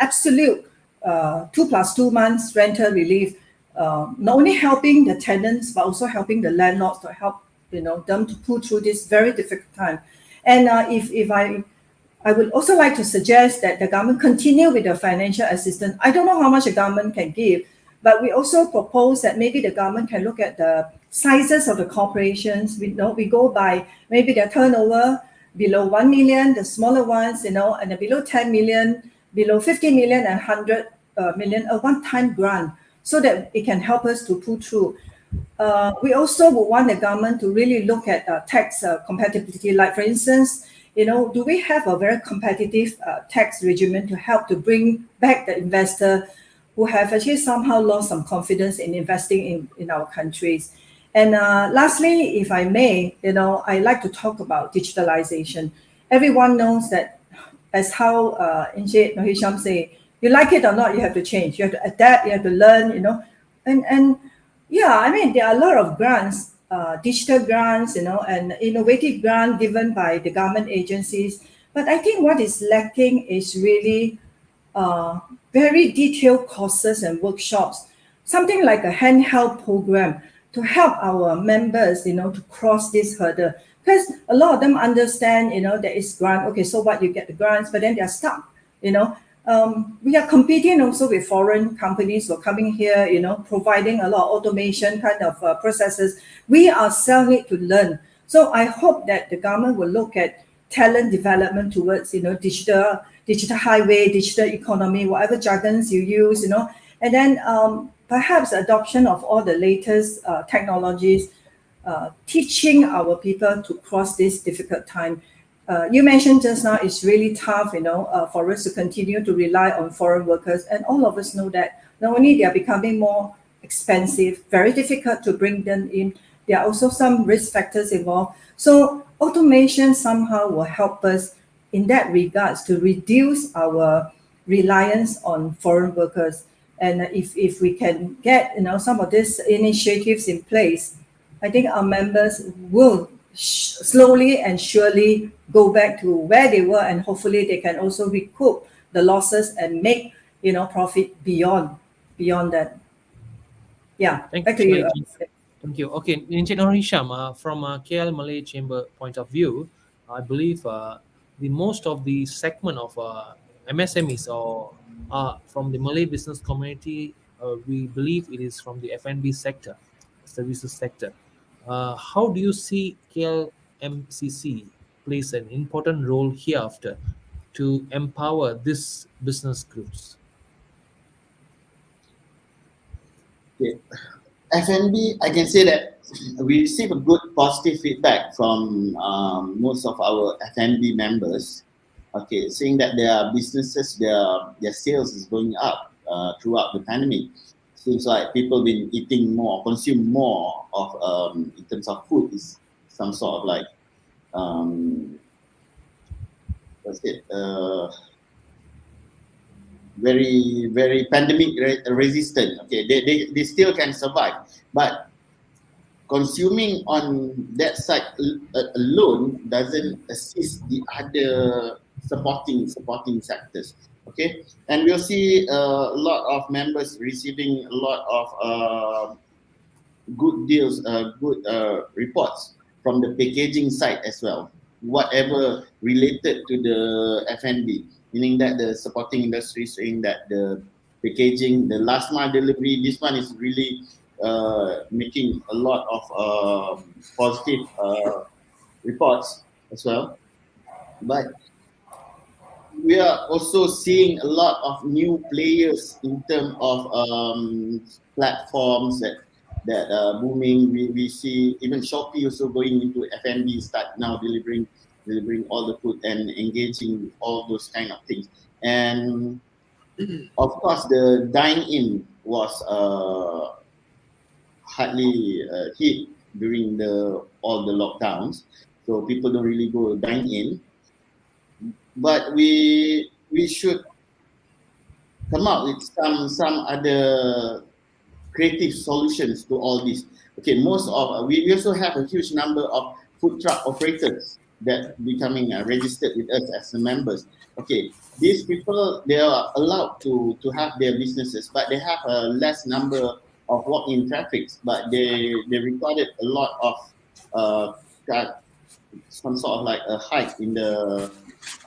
absolute 2+2 months rental relief, not only helping the tenants, but also helping the landlords to help, them to pull through this very difficult time. And if I would also like to suggest that the government continue with the financial assistance. I don't know how much the government can give, but we also propose that maybe the government can look at the sizes of the corporations. We go by maybe their turnover below 1 million, the smaller ones, and the below 10 million, below 50 million and 100 million, a one-time grant, so that it can help us to pull through. We also would want the government to really look at tax compatibility. Like, for instance, do we have a very competitive tax regime to help to bring back the investor who have actually somehow lost some confidence in investing in our countries? And lastly, if I may, I like to talk about digitalization. Everyone knows that, as how Encik Nur Hisham say, you like it or not, you have to change. You have to adapt, you have to learn, And yeah, I mean, there are a lot of grants, digital grants, and innovative grants given by the government agencies. But I think what is lacking is really very detailed courses and workshops, something like a handheld program to help our members, to cross this hurdle. Because a lot of them understand, there is grant. Okay, so what, you get the grants, but then they're stuck, We are competing also with foreign companies who are coming here, providing a lot of automation kind of processes. We ourselves need to learn. So I hope that the government will look at talent development towards, digital highway, digital economy, whatever jargons you use, and then perhaps adoption of all the latest technologies, teaching our people to cross this difficult time. You mentioned just now, it's really tough, for us to continue to rely on foreign workers. And all of us know that not only they are becoming more expensive, very difficult to bring them in, there are also some risk factors involved. So automation somehow will help us in that regards to reduce our reliance on foreign workers. And if we can get, some of these initiatives in place, I think our members will slowly and surely go back to where they were, and hopefully they can also recoup the losses and make, profit beyond that. Yeah, back to you. Thank you. Okay, Encik Nur Hisham, from KL Malay Chamber point of view, I believe the most of the segment of MSMEs or from the Malay business community, we believe it is from the F&B sector, services sector. How do you see KLMCC plays an important role hereafter to empower these business groups? Okay. F&B, I can say that we receive a good positive feedback from most of our F&B members. Okay, saying that their businesses, their sales is going up throughout the pandemic. Seems like people been eating more, consume more of in terms of food, is some sort of like what's it? Very pandemic resistant. Okay, they still can survive, but consuming on that side alone doesn't assist the other supporting sectors. Okay, and we'll see a lot of members receiving a lot of good deals, good reports from the packaging side as well, whatever related to the F&B, meaning that the supporting industry saying that the packaging, the last mile delivery, this one is really making a lot of positive reports as well. But we are also seeing a lot of new players in terms of platforms that are booming. We see even Shopee also going into F&B, start now delivering all the food and engaging all those kind of things. And of course, the dine-in was hardly hit during all the lockdowns, so people don't really go dine-in. But we should come up with some other creative solutions to all this. Okay, most of we also have a huge number of food truck operators that becoming registered with us as members. Okay, these people, they are allowed to have their businesses, but they have a less number of walk-in traffics, but they recorded a lot of some sort of like a hike in the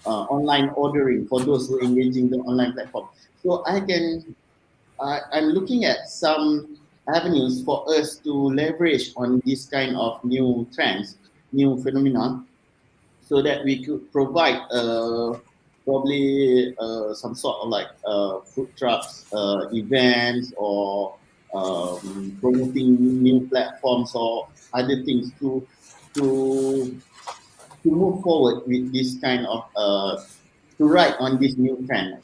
online ordering for those who are engaging the online platform. So I'm looking at some avenues for us to leverage on this kind of new trends, new phenomenon, so that we could provide probably some sort of like food trucks, events, or promoting new platforms or other things to move forward with this kind of to ride on this new trend.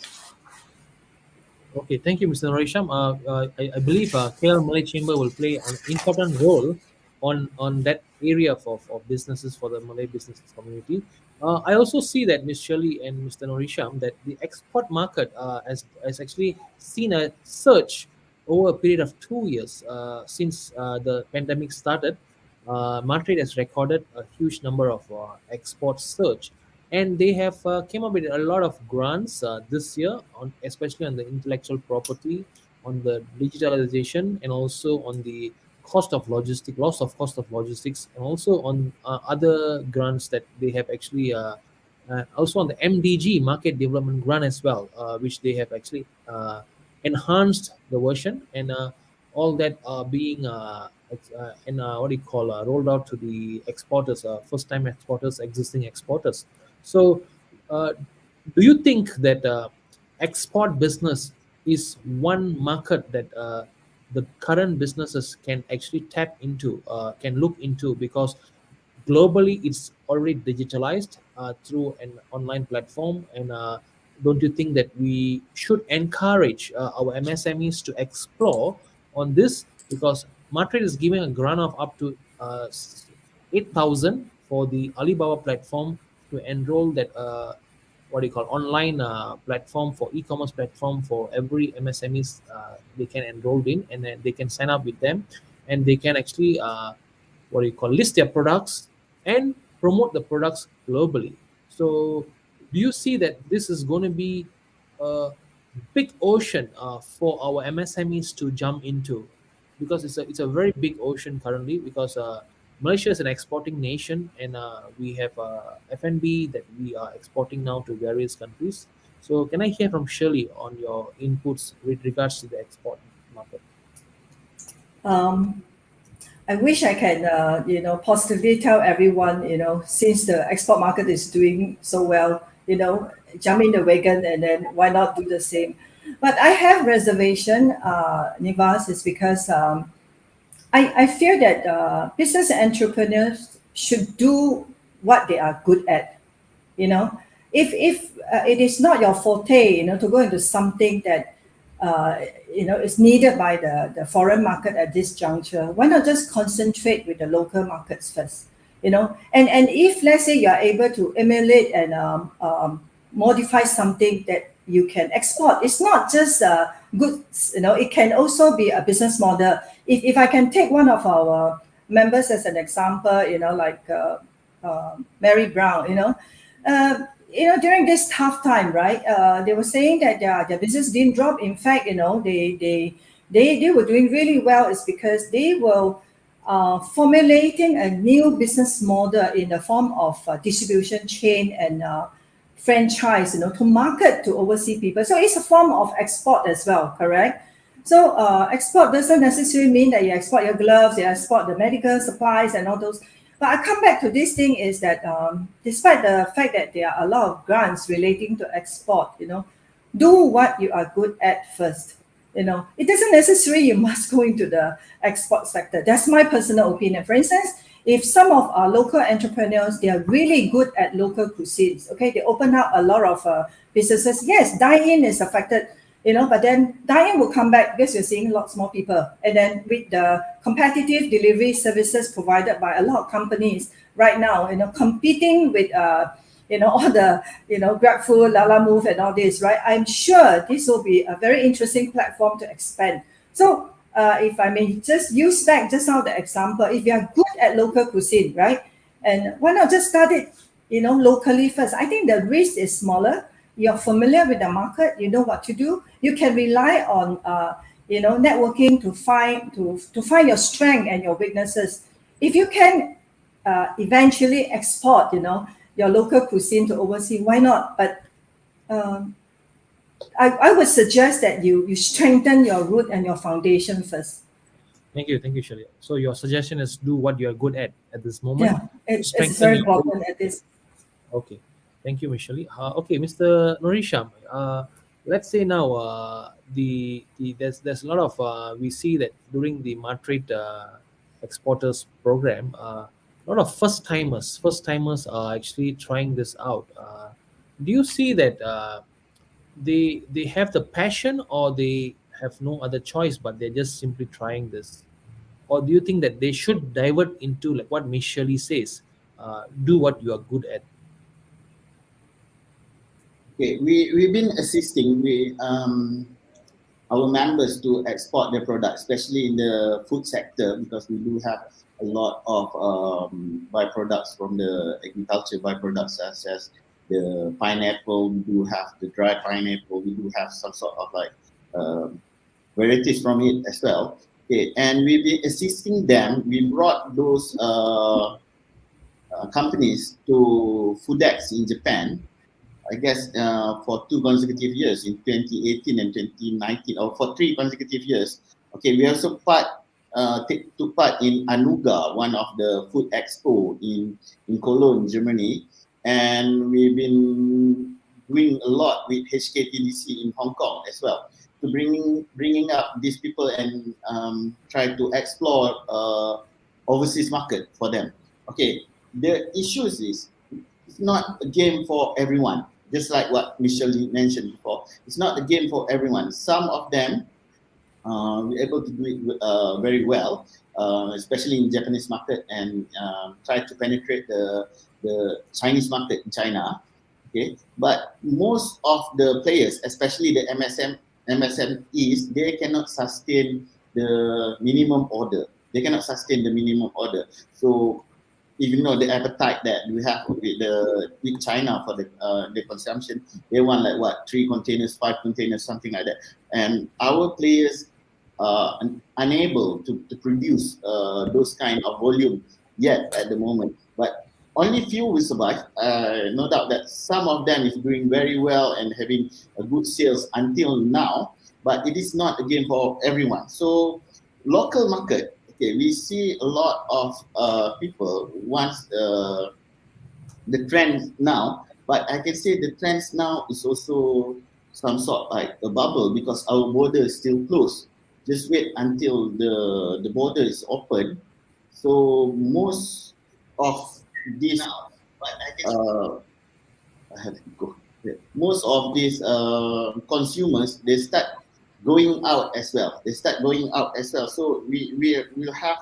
Okay, thank you, Mr. Norisham. I believe KL Malay Chamber will play an important role on that area of businesses for the Malay business community. I also see that Ms. Shirley and Mr. Norisham, that the export market has actually seen a surge over a period of 2 years since the pandemic started. Martrade has recorded a huge number of export surge, and they have came up with a lot of grants this year, especially on the intellectual property, on the digitalization, and also on the cost of logistics, loss of cost of logistics, and also on other grants that they have actually also on the MDG, market development grant as well, which they have actually enhanced the version, and all that being rolled out to the exporters, first time exporters, existing exporters. So do you think that export business is one market that the current businesses can actually tap into, can look into, because globally it's already digitalized through an online platform? And don't you think that we should encourage our MSMEs to explore on this? Because Martrade is giving a grant of up to 8,000 for the Alibaba platform to enroll that online platform for e-commerce platform for every MSMEs they can enroll in, and then they can sign up with them, and they can actually list their products and promote the products globally. So do you see that this is going to be a big ocean for our MSMEs to jump into? Because it's a very big ocean currently, because Malaysia is an exporting nation, and we have F&B that we are exporting now to various countries. So can I hear from Shirley on your inputs with regards to the export market? I wish I can, positively tell everyone, since the export market is doing so well, jump in the wagon and then why not do the same? But I have reservation, NIVAS, is because I feel that business entrepreneurs should do what they are good at. You know, if it is not your forte, you know, to go into something that you know is needed by the foreign market at this juncture, why not just concentrate with the local markets first? You know, and if let's say you are able to emulate and modify something that you can export, it's not just goods. You know, it can also be a business model. If I can take one of our members as an example, you know, like Mary Brown, you know, during this tough time, right? They were saying that their business didn't drop. In fact, you know, they were doing really well. Is because they were formulating a new business model in the form of distribution chain and franchise, you know, to market to overseas people. So it's a form of export as well, correct? So export doesn't necessarily mean that you export your gloves, you export the medical supplies and all those. But I come back to this thing is that despite the fact that there are a lot of grants relating to export, you know, do what you are good at first. You know, it doesn't necessarily you must go into the export sector. That's my personal opinion. For instance, if some of our local entrepreneurs, they are really good at local cuisines, okay, they open up a lot of businesses. Yes, dine-in is affected, you know, but then dine-in will come back because you're seeing lots more people. And then with the competitive delivery services provided by a lot of companies right now, you know, competing with you know, all the, you know, GrabFood, Lalamove and all this, right? I'm sure this will be a very interesting platform to expand. So if I may just use back just now the example, if you are good at local cuisine, right? And why not just start it, you know, locally first? I think the risk is smaller. You're familiar with the market, you know what to do. You can rely on, you know, networking to find your strength and your weaknesses. If you can eventually export, you know, your local cuisine to overseas, why not? But I would suggest that you strengthen your root and your foundation first. Thank you, Shirley. So your suggestion is do what you are good at this moment. Yeah, it's very important at this. Okay, thank you, Ms. Shirley. Okay, Mr. Nurisham, let's say now there's a lot of we see that during the Matrade exporters program, a lot of first timers are actually trying this out. Do you see that they have the passion, or they have no other choice but they're just simply trying this? Or do you think that they should divert into, like what Ms. Shirley says, do what you are good at? Okay, we've been assisting with our members to export their products, especially in the food sector, because we do have a lot of byproducts from the agriculture, byproducts such as the pineapple. We do have the dry pineapple. We do have some sort of like varieties from it as well. Okay, and we've been assisting them. We brought those companies to Foodex in Japan, I guess for 2 consecutive years, in 2018 and 2019, or for 3 consecutive years. Okay, we also took part in Anuga, one of the food expo in Cologne, Germany. And we've been doing a lot with HKTDC in Hong Kong as well, to bringing up these people and try to explore overseas market for them. Okay, the issues is it's not a game for everyone. Just like what Michelle mentioned before, it's not a game for everyone. Some of them we're able to do it very well, especially in Japanese market, and try to penetrate the Chinese market in China. Okay, but most of the players, especially the MSMEs, they cannot sustain the minimum order. So even though the appetite that we have with China for the consumption, they want like what, 3 containers, 5 containers, something like that. And our players are unable to produce those kind of volume yet at the moment. But only few will survive. No doubt that some of them is doing very well and having a good sales until now, but it is not a game for everyone. So local market, okay, we see a lot of people, once the trend now But I can say the trends now is also some sort like a bubble because our border is still closed. Just wait until the border is open. So most of these, I have to go. Most of these consumers, they start going out as well. So we will have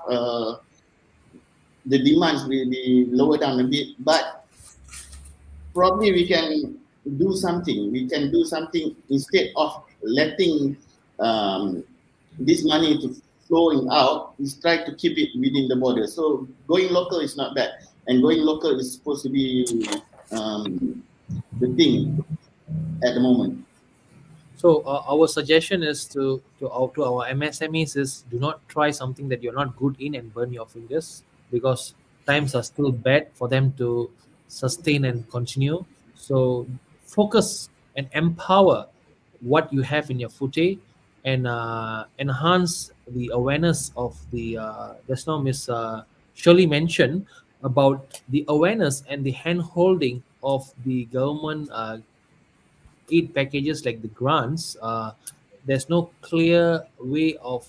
the demands will be lower down a bit, but probably we can do something. We can do something instead of letting this money to flowing out. We try to keep it within the border. So going local is not bad, and going local is supposed to be the thing at the moment. So our suggestion is to our MSMEs is do not try something that you're not good in and burn your fingers, because times are still bad for them to sustain and continue. So focus and empower what you have in your footy, and enhance the awareness of the just now Miss Shirley mentioned about the awareness and the hand holding of the government aid packages like the grants. There's no clear way of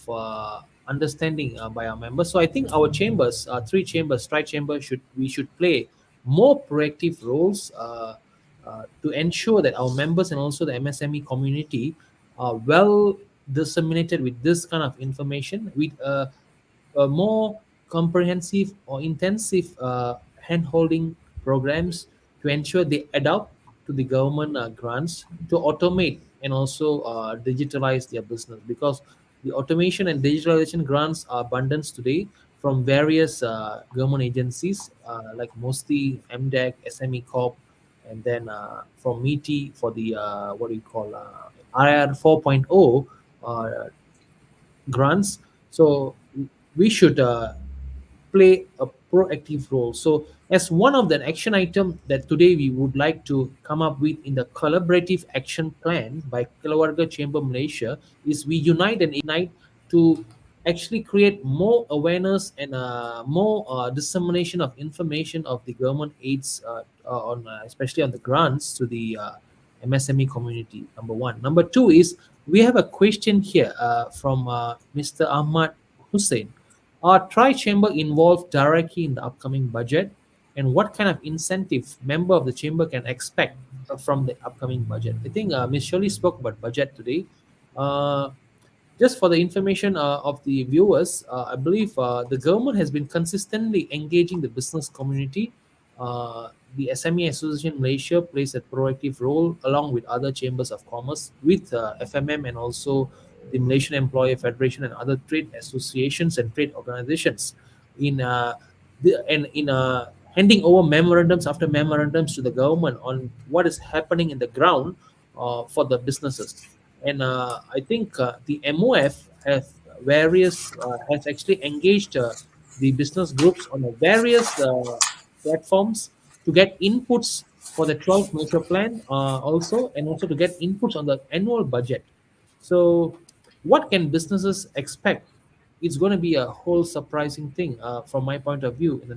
understanding by our members. So I think our chambers, three chambers, tri-chamber, should play more proactive roles to ensure that our members and also the MSME community are well disseminated with this kind of information, with a more comprehensive or intensive hand-holding programs to ensure they adapt to the government grants to automate and also digitalize their business, because the automation and digitalization grants are abundant today from various government agencies like mostly MDEC, SME Corp, and then from MITI for the what do you call IR 4.0 grants. So we should play a proactive role. So as one of the action item that today we would like to come up with in the collaborative action plan by Keluarga Chamber Malaysia is we unite and ignite to actually create more awareness and more dissemination of information of the government aids on especially on the grants to the MSME community. Number one. Number two is we have a question here from Mr. Ahmad Hussein. Are tri-chamber involved directly in the upcoming budget, and what kind of incentive member of the chamber can expect from the upcoming budget? I think Ms. Shirley spoke about budget today. Just for the information of the viewers, I believe the government has been consistently engaging the business community. The SME Association Malaysia plays a proactive role along with other chambers of commerce with FMM and also the Malaysian Employer Federation and other trade associations and trade organizations in handing over memorandums after memorandums to the government on what is happening in the ground for the businesses. And I think the MOF has actually engaged the business groups on the various platforms to get inputs for the 12th major plan also, and also to get inputs on the annual budget. So what can businesses expect? It's going to be a whole surprising thing from my point of view. In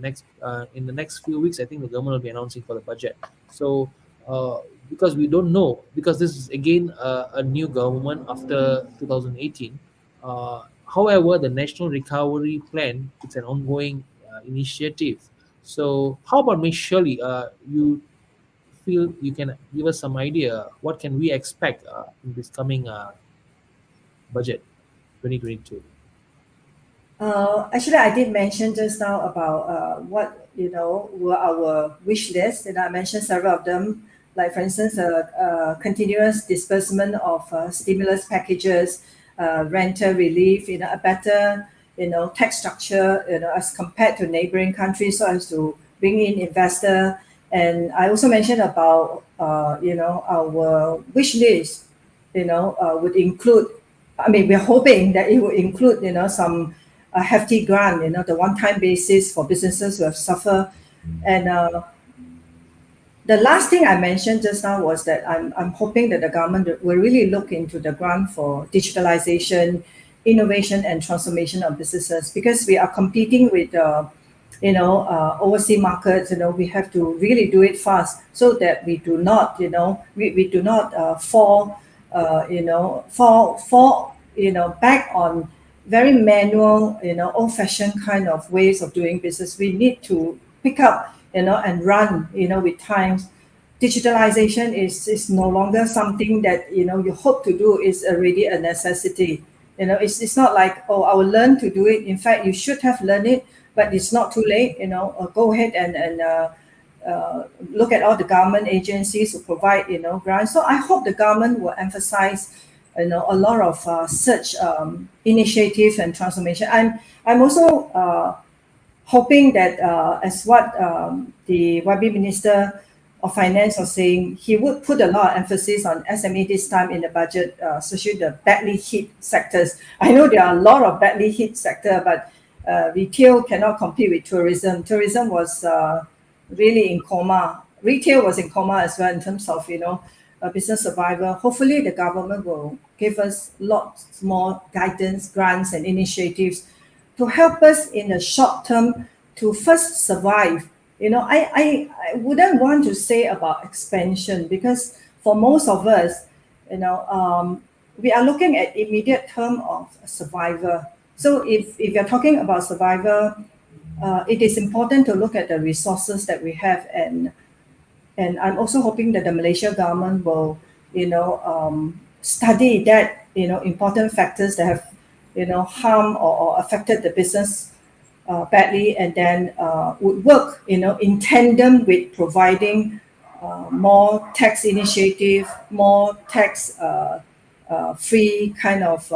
the next few weeks, I think the government will be announcing for the budget. So because we don't know, because this is again a new government after 2018. However, the National Recovery Plan, it's an ongoing initiative. So how about Ms. Shirley? You feel you can give us some idea what can we expect in this coming budget 2022? Actually, I did mention just now about what were our wish list, and I mentioned several of them. Like for instance, continuous disbursement of stimulus packages, rental relief, a better tax structure, as compared to neighboring countries, so as to bring in investor. And I also mentioned about our wish list, would include. I mean, we're hoping that it will include, some hefty grant, the one-time basis for businesses who have suffered. And the last thing I mentioned just now was that I'm hoping that the government will really look into the grant for digitalization, innovation, and transformation of businesses, because we are competing with overseas markets, we have to really do it fast so that we do not, we do not fall back on very manual, old-fashioned kind of ways of doing business. We need to pick up, and run, with times. Digitalization is no longer something that, you hope to do, is already a necessity. It's not like, oh, I will learn to do it. In fact, you should have learned it, but it's not too late. Go ahead and look at all the government agencies who provide, grants. So I hope the government will emphasize, a lot of such initiatives and transformation. I'm also hoping that, as what the YB Minister of Finance was saying, he would put a lot of emphasis on SME this time in the budget, especially the badly hit sectors. I know there are a lot of badly hit sector, but retail cannot compete with tourism. Tourism was really in coma. Retail was in coma as well in terms of, business survival. Hopefully the government will give us lots more guidance, grants and initiatives to help us in the short term to first survive. I wouldn't want to say about expansion, because for most of us, we are looking at immediate term of survival. So if you're talking about survival, it is important to look at the resources that we have, and I'm also hoping that the Malaysia government will, study that, important factors that have, harmed or affected the business badly, and then would work, in tandem with providing more tax initiative, more tax free kind of,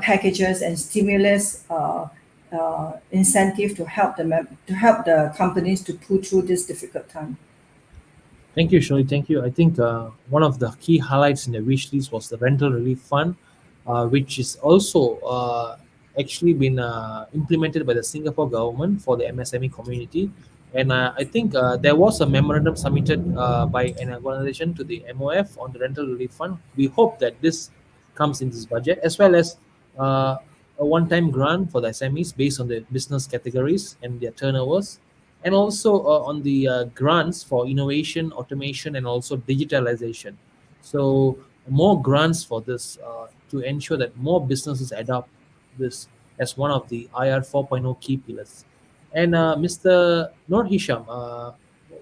packages and stimulus incentive to help the companies to pull through this difficult time. Thank you, Shirley. Thank you. I think one of the key highlights in the wish list was the rental relief fund, which is also actually been implemented by the Singapore government for the MSME community. And I think there was a memorandum submitted by an organization to the MOF on the rental relief fund. We hope that this comes in this budget, as well as a one-time grant for the SMEs based on the business categories and their turnovers, and also on the grants for innovation, automation, and also digitalization. So more grants for this to ensure that more businesses adopt this as one of the IR 4.0 key pillars. And Mr. Nur Hisham,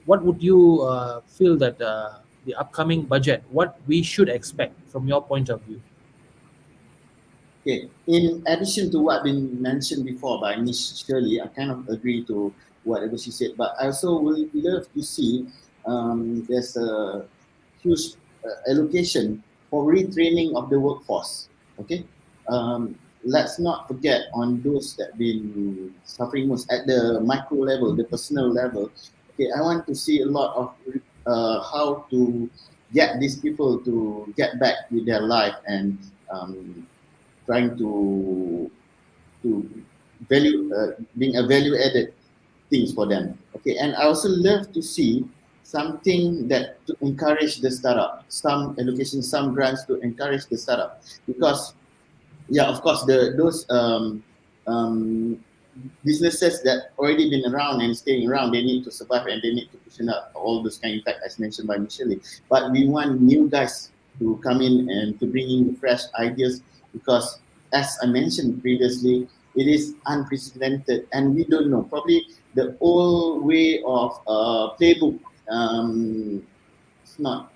what would you feel that the upcoming budget, what we should expect from your point of view? Okay, in addition to what been mentioned before by Ms. Shirley, I kind of agree to whatever she said, but I also would love to see there's a huge allocation for retraining of the workforce. Okay, let's not forget on those that been suffering most at the micro level, the personal level. Okay, I want to see a lot of how to get these people to get back with their life and trying to value being a value added things for them. Okay, and I also love to see something that to encourage the startup, some allocation, some grants to encourage the startup, because yeah, of course those businesses that already been around and staying around, they need to survive and they need to push up all those kind of fact as mentioned by Michelle. But we want new guys to come in and to bring in fresh ideas, because as I mentioned previously, it is unprecedented and we don't know. Probably the old way of playbook is not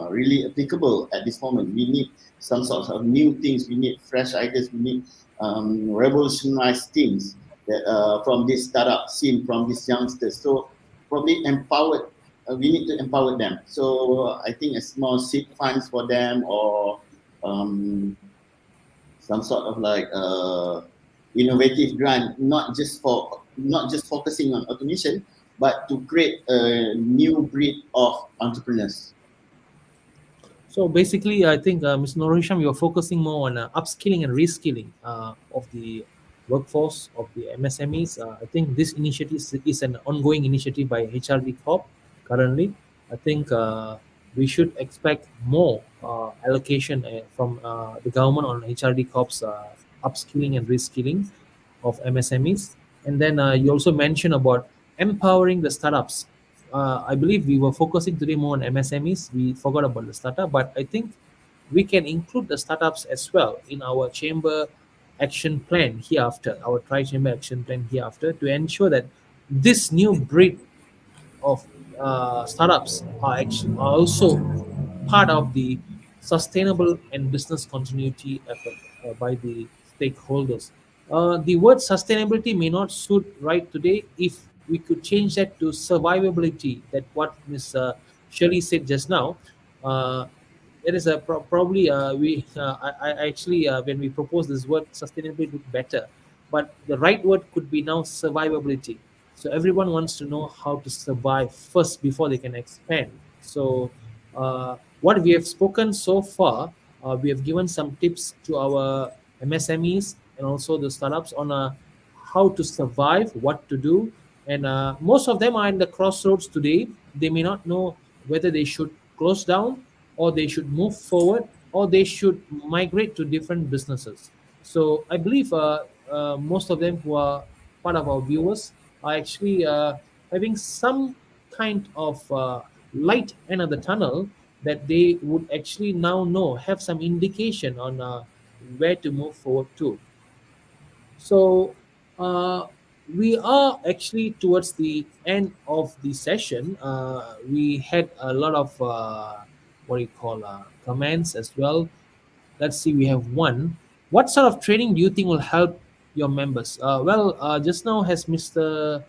really applicable at this moment. We need some sorts of new things. We need fresh ideas. We need revolutionized things that, from this startup scene, from these youngsters. So probably empowered. We need to empower them. So I think a small seed funds for them, or some sort of like innovative grant, not just focusing on automation, but to create a new breed of entrepreneurs. So basically, I think, Mr. Nur Hisham, you're focusing more on upskilling and reskilling of the workforce of the MSMEs. I think this initiative is an ongoing initiative by HRD Corp currently. I think we should expect more allocation from the government on HRD Corp's upskilling and reskilling of MSMEs. And then you also mentioned about empowering the startups. I believe we were focusing today more on MSMEs. We forgot about the startup, but I think we can include the startups as well in our chamber action plan hereafter, our tri-chamber action plan hereafter, to ensure that this new breed of startups are also part of the sustainable and business continuity effort by the stakeholders. The word sustainability may not suit right today. If we could change that to survivability, that what Ms. Shirley said just now, uh, it is a probably we I actually when we propose this word sustainability look better, but the right word could be now survivability. So everyone wants to know how to survive first before they can expand. So what we have spoken so far, we have given some tips to our MSMEs and also the startups on how to survive, what to do, and most of them are in the crossroads today. They may not know whether they should close down, or they should move forward, or they should migrate to different businesses. So I believe most of them who are part of our viewers are actually having some kind of light end of the tunnel, that they would actually now know, have some indication on where to move forward to. So we are actually towards the end of the session. We had a lot of what do you call comments as well. Let's see, we have one. What sort of training do you think will help your members? Just now has Mr.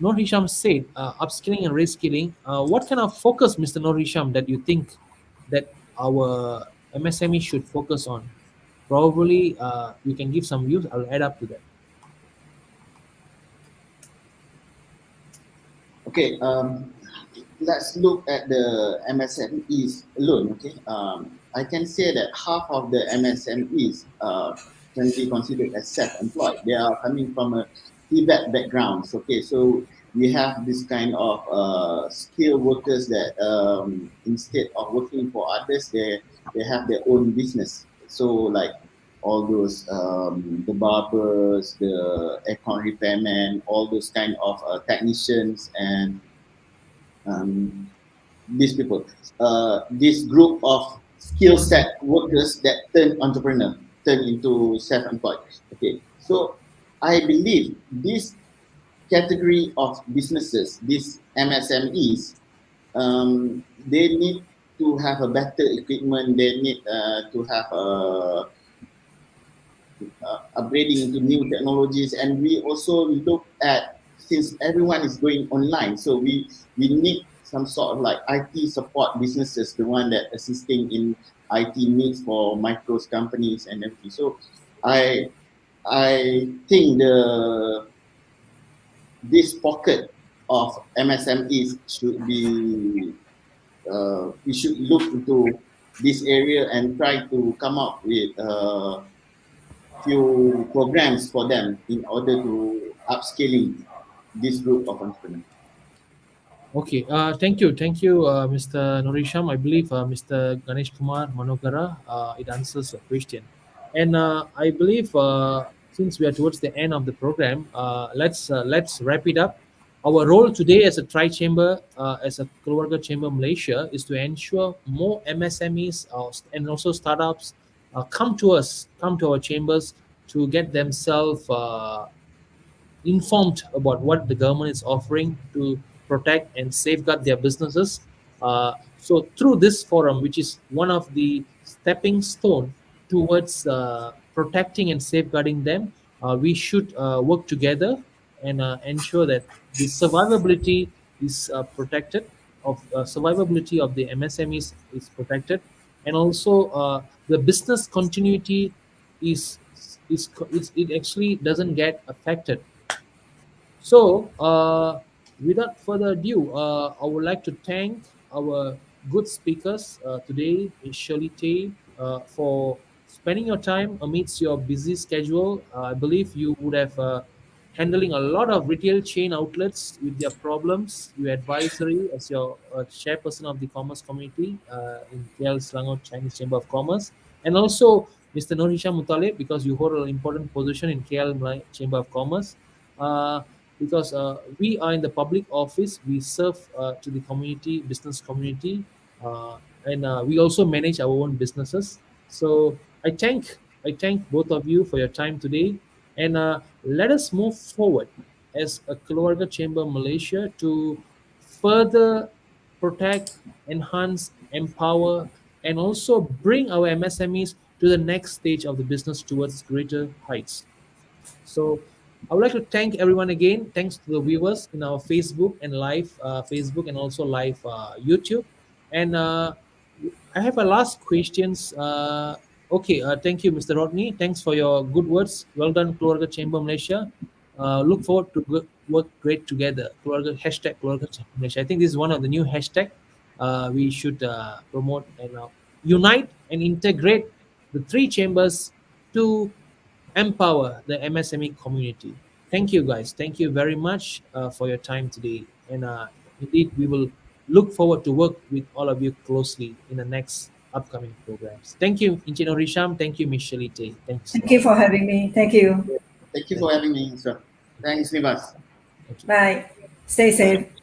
Noor Hisham said upskilling and reskilling. What kind of focus, Mr. Noor Hisham, that you think that our MSME should focus on? Probably you can give some views. I'll add up to that. Okay, let's look at the MSMEs alone. Okay, I can say that half of the MSMEs can be considered as self-employed. They are coming from a Tibet backgrounds. Okay, so we have this kind of skilled workers that instead of working for others, they have their own business. So like all those the barbers, the aircon repairmen, all those kind of technicians, and these people, this group of skill set workers that turn entrepreneur, turn into self-employed. Okay, so I believe this category of businesses, these MSMEs, they need to have a better equipment. They need to have upgrading into new technologies, and we also look at, since everyone is going online, so we need some sort of like IT support businesses, the one that assisting in IT needs for micros companies and everything. So I think this pocket of MSMEs should be we should look into this area and try to come up with few programs for them in order to upscaling this group of entrepreneurs. Okay, thank you, Mr. Norisham. I believe Mr. Ganesh Kumar Manogara, it answers your question, and I believe since we are towards the end of the program, let's wrap it up. Our role today as a tri-chamber, as a Keluarga Chamber Malaysia, is to ensure more MSMEs and also startups come to our chambers to get themselves informed about what the government is offering to protect and safeguard their businesses. So through this forum, which is one of the stepping stone towards protecting and safeguarding them, we should work together and ensure that the survivability is protected, of survivability of the MSMEs is protected, and also the business continuity is it actually doesn't get affected. So, without further ado, I would like to thank our good speakers today, Ms. Shirley Tay, for spending your time amidst your busy schedule. I believe you would have handling a lot of retail chain outlets with their problems. Your advisory as your chairperson of the commerce committee in KL Selangor Chinese Chamber of Commerce, and also Mr. 𝗏𝗍𝗄𝗏, because you hold an important position in KL Chamber of Commerce. Because we are in the public office, we serve to the community, business community, and we also manage our own businesses. So I thank both of you for your time today, and let us move forward as a Keluarga Chamber Malaysia to further protect, enhance, empower, and also bring our MSMEs to the next stage of the business towards greater heights. So I would like to thank everyone again. Thanks to the viewers in our Facebook and live Facebook and also live YouTube. And I have a last questions. Thank you, Mr. Rodney. Thanks for your good words. Well done, Keluarga Chamber Malaysia. Look forward to work great together. Keluarga, #Keluarga Chamber Malaysia. I think this is one of the new hashtag we should promote and unite and integrate the three chambers to empower the MSME community. Thank you, guys. Thank you very much for your time today. And indeed, we will look forward to work with all of you closely in the next upcoming programs. Thank you, Encik 𝗏𝗍𝗄𝗏. Thank you, Ms. Shelite. Thanks. Thank you for having me. Thank you. Thank you for having me, sir. Thanks, NIVAS. Bye. Stay safe.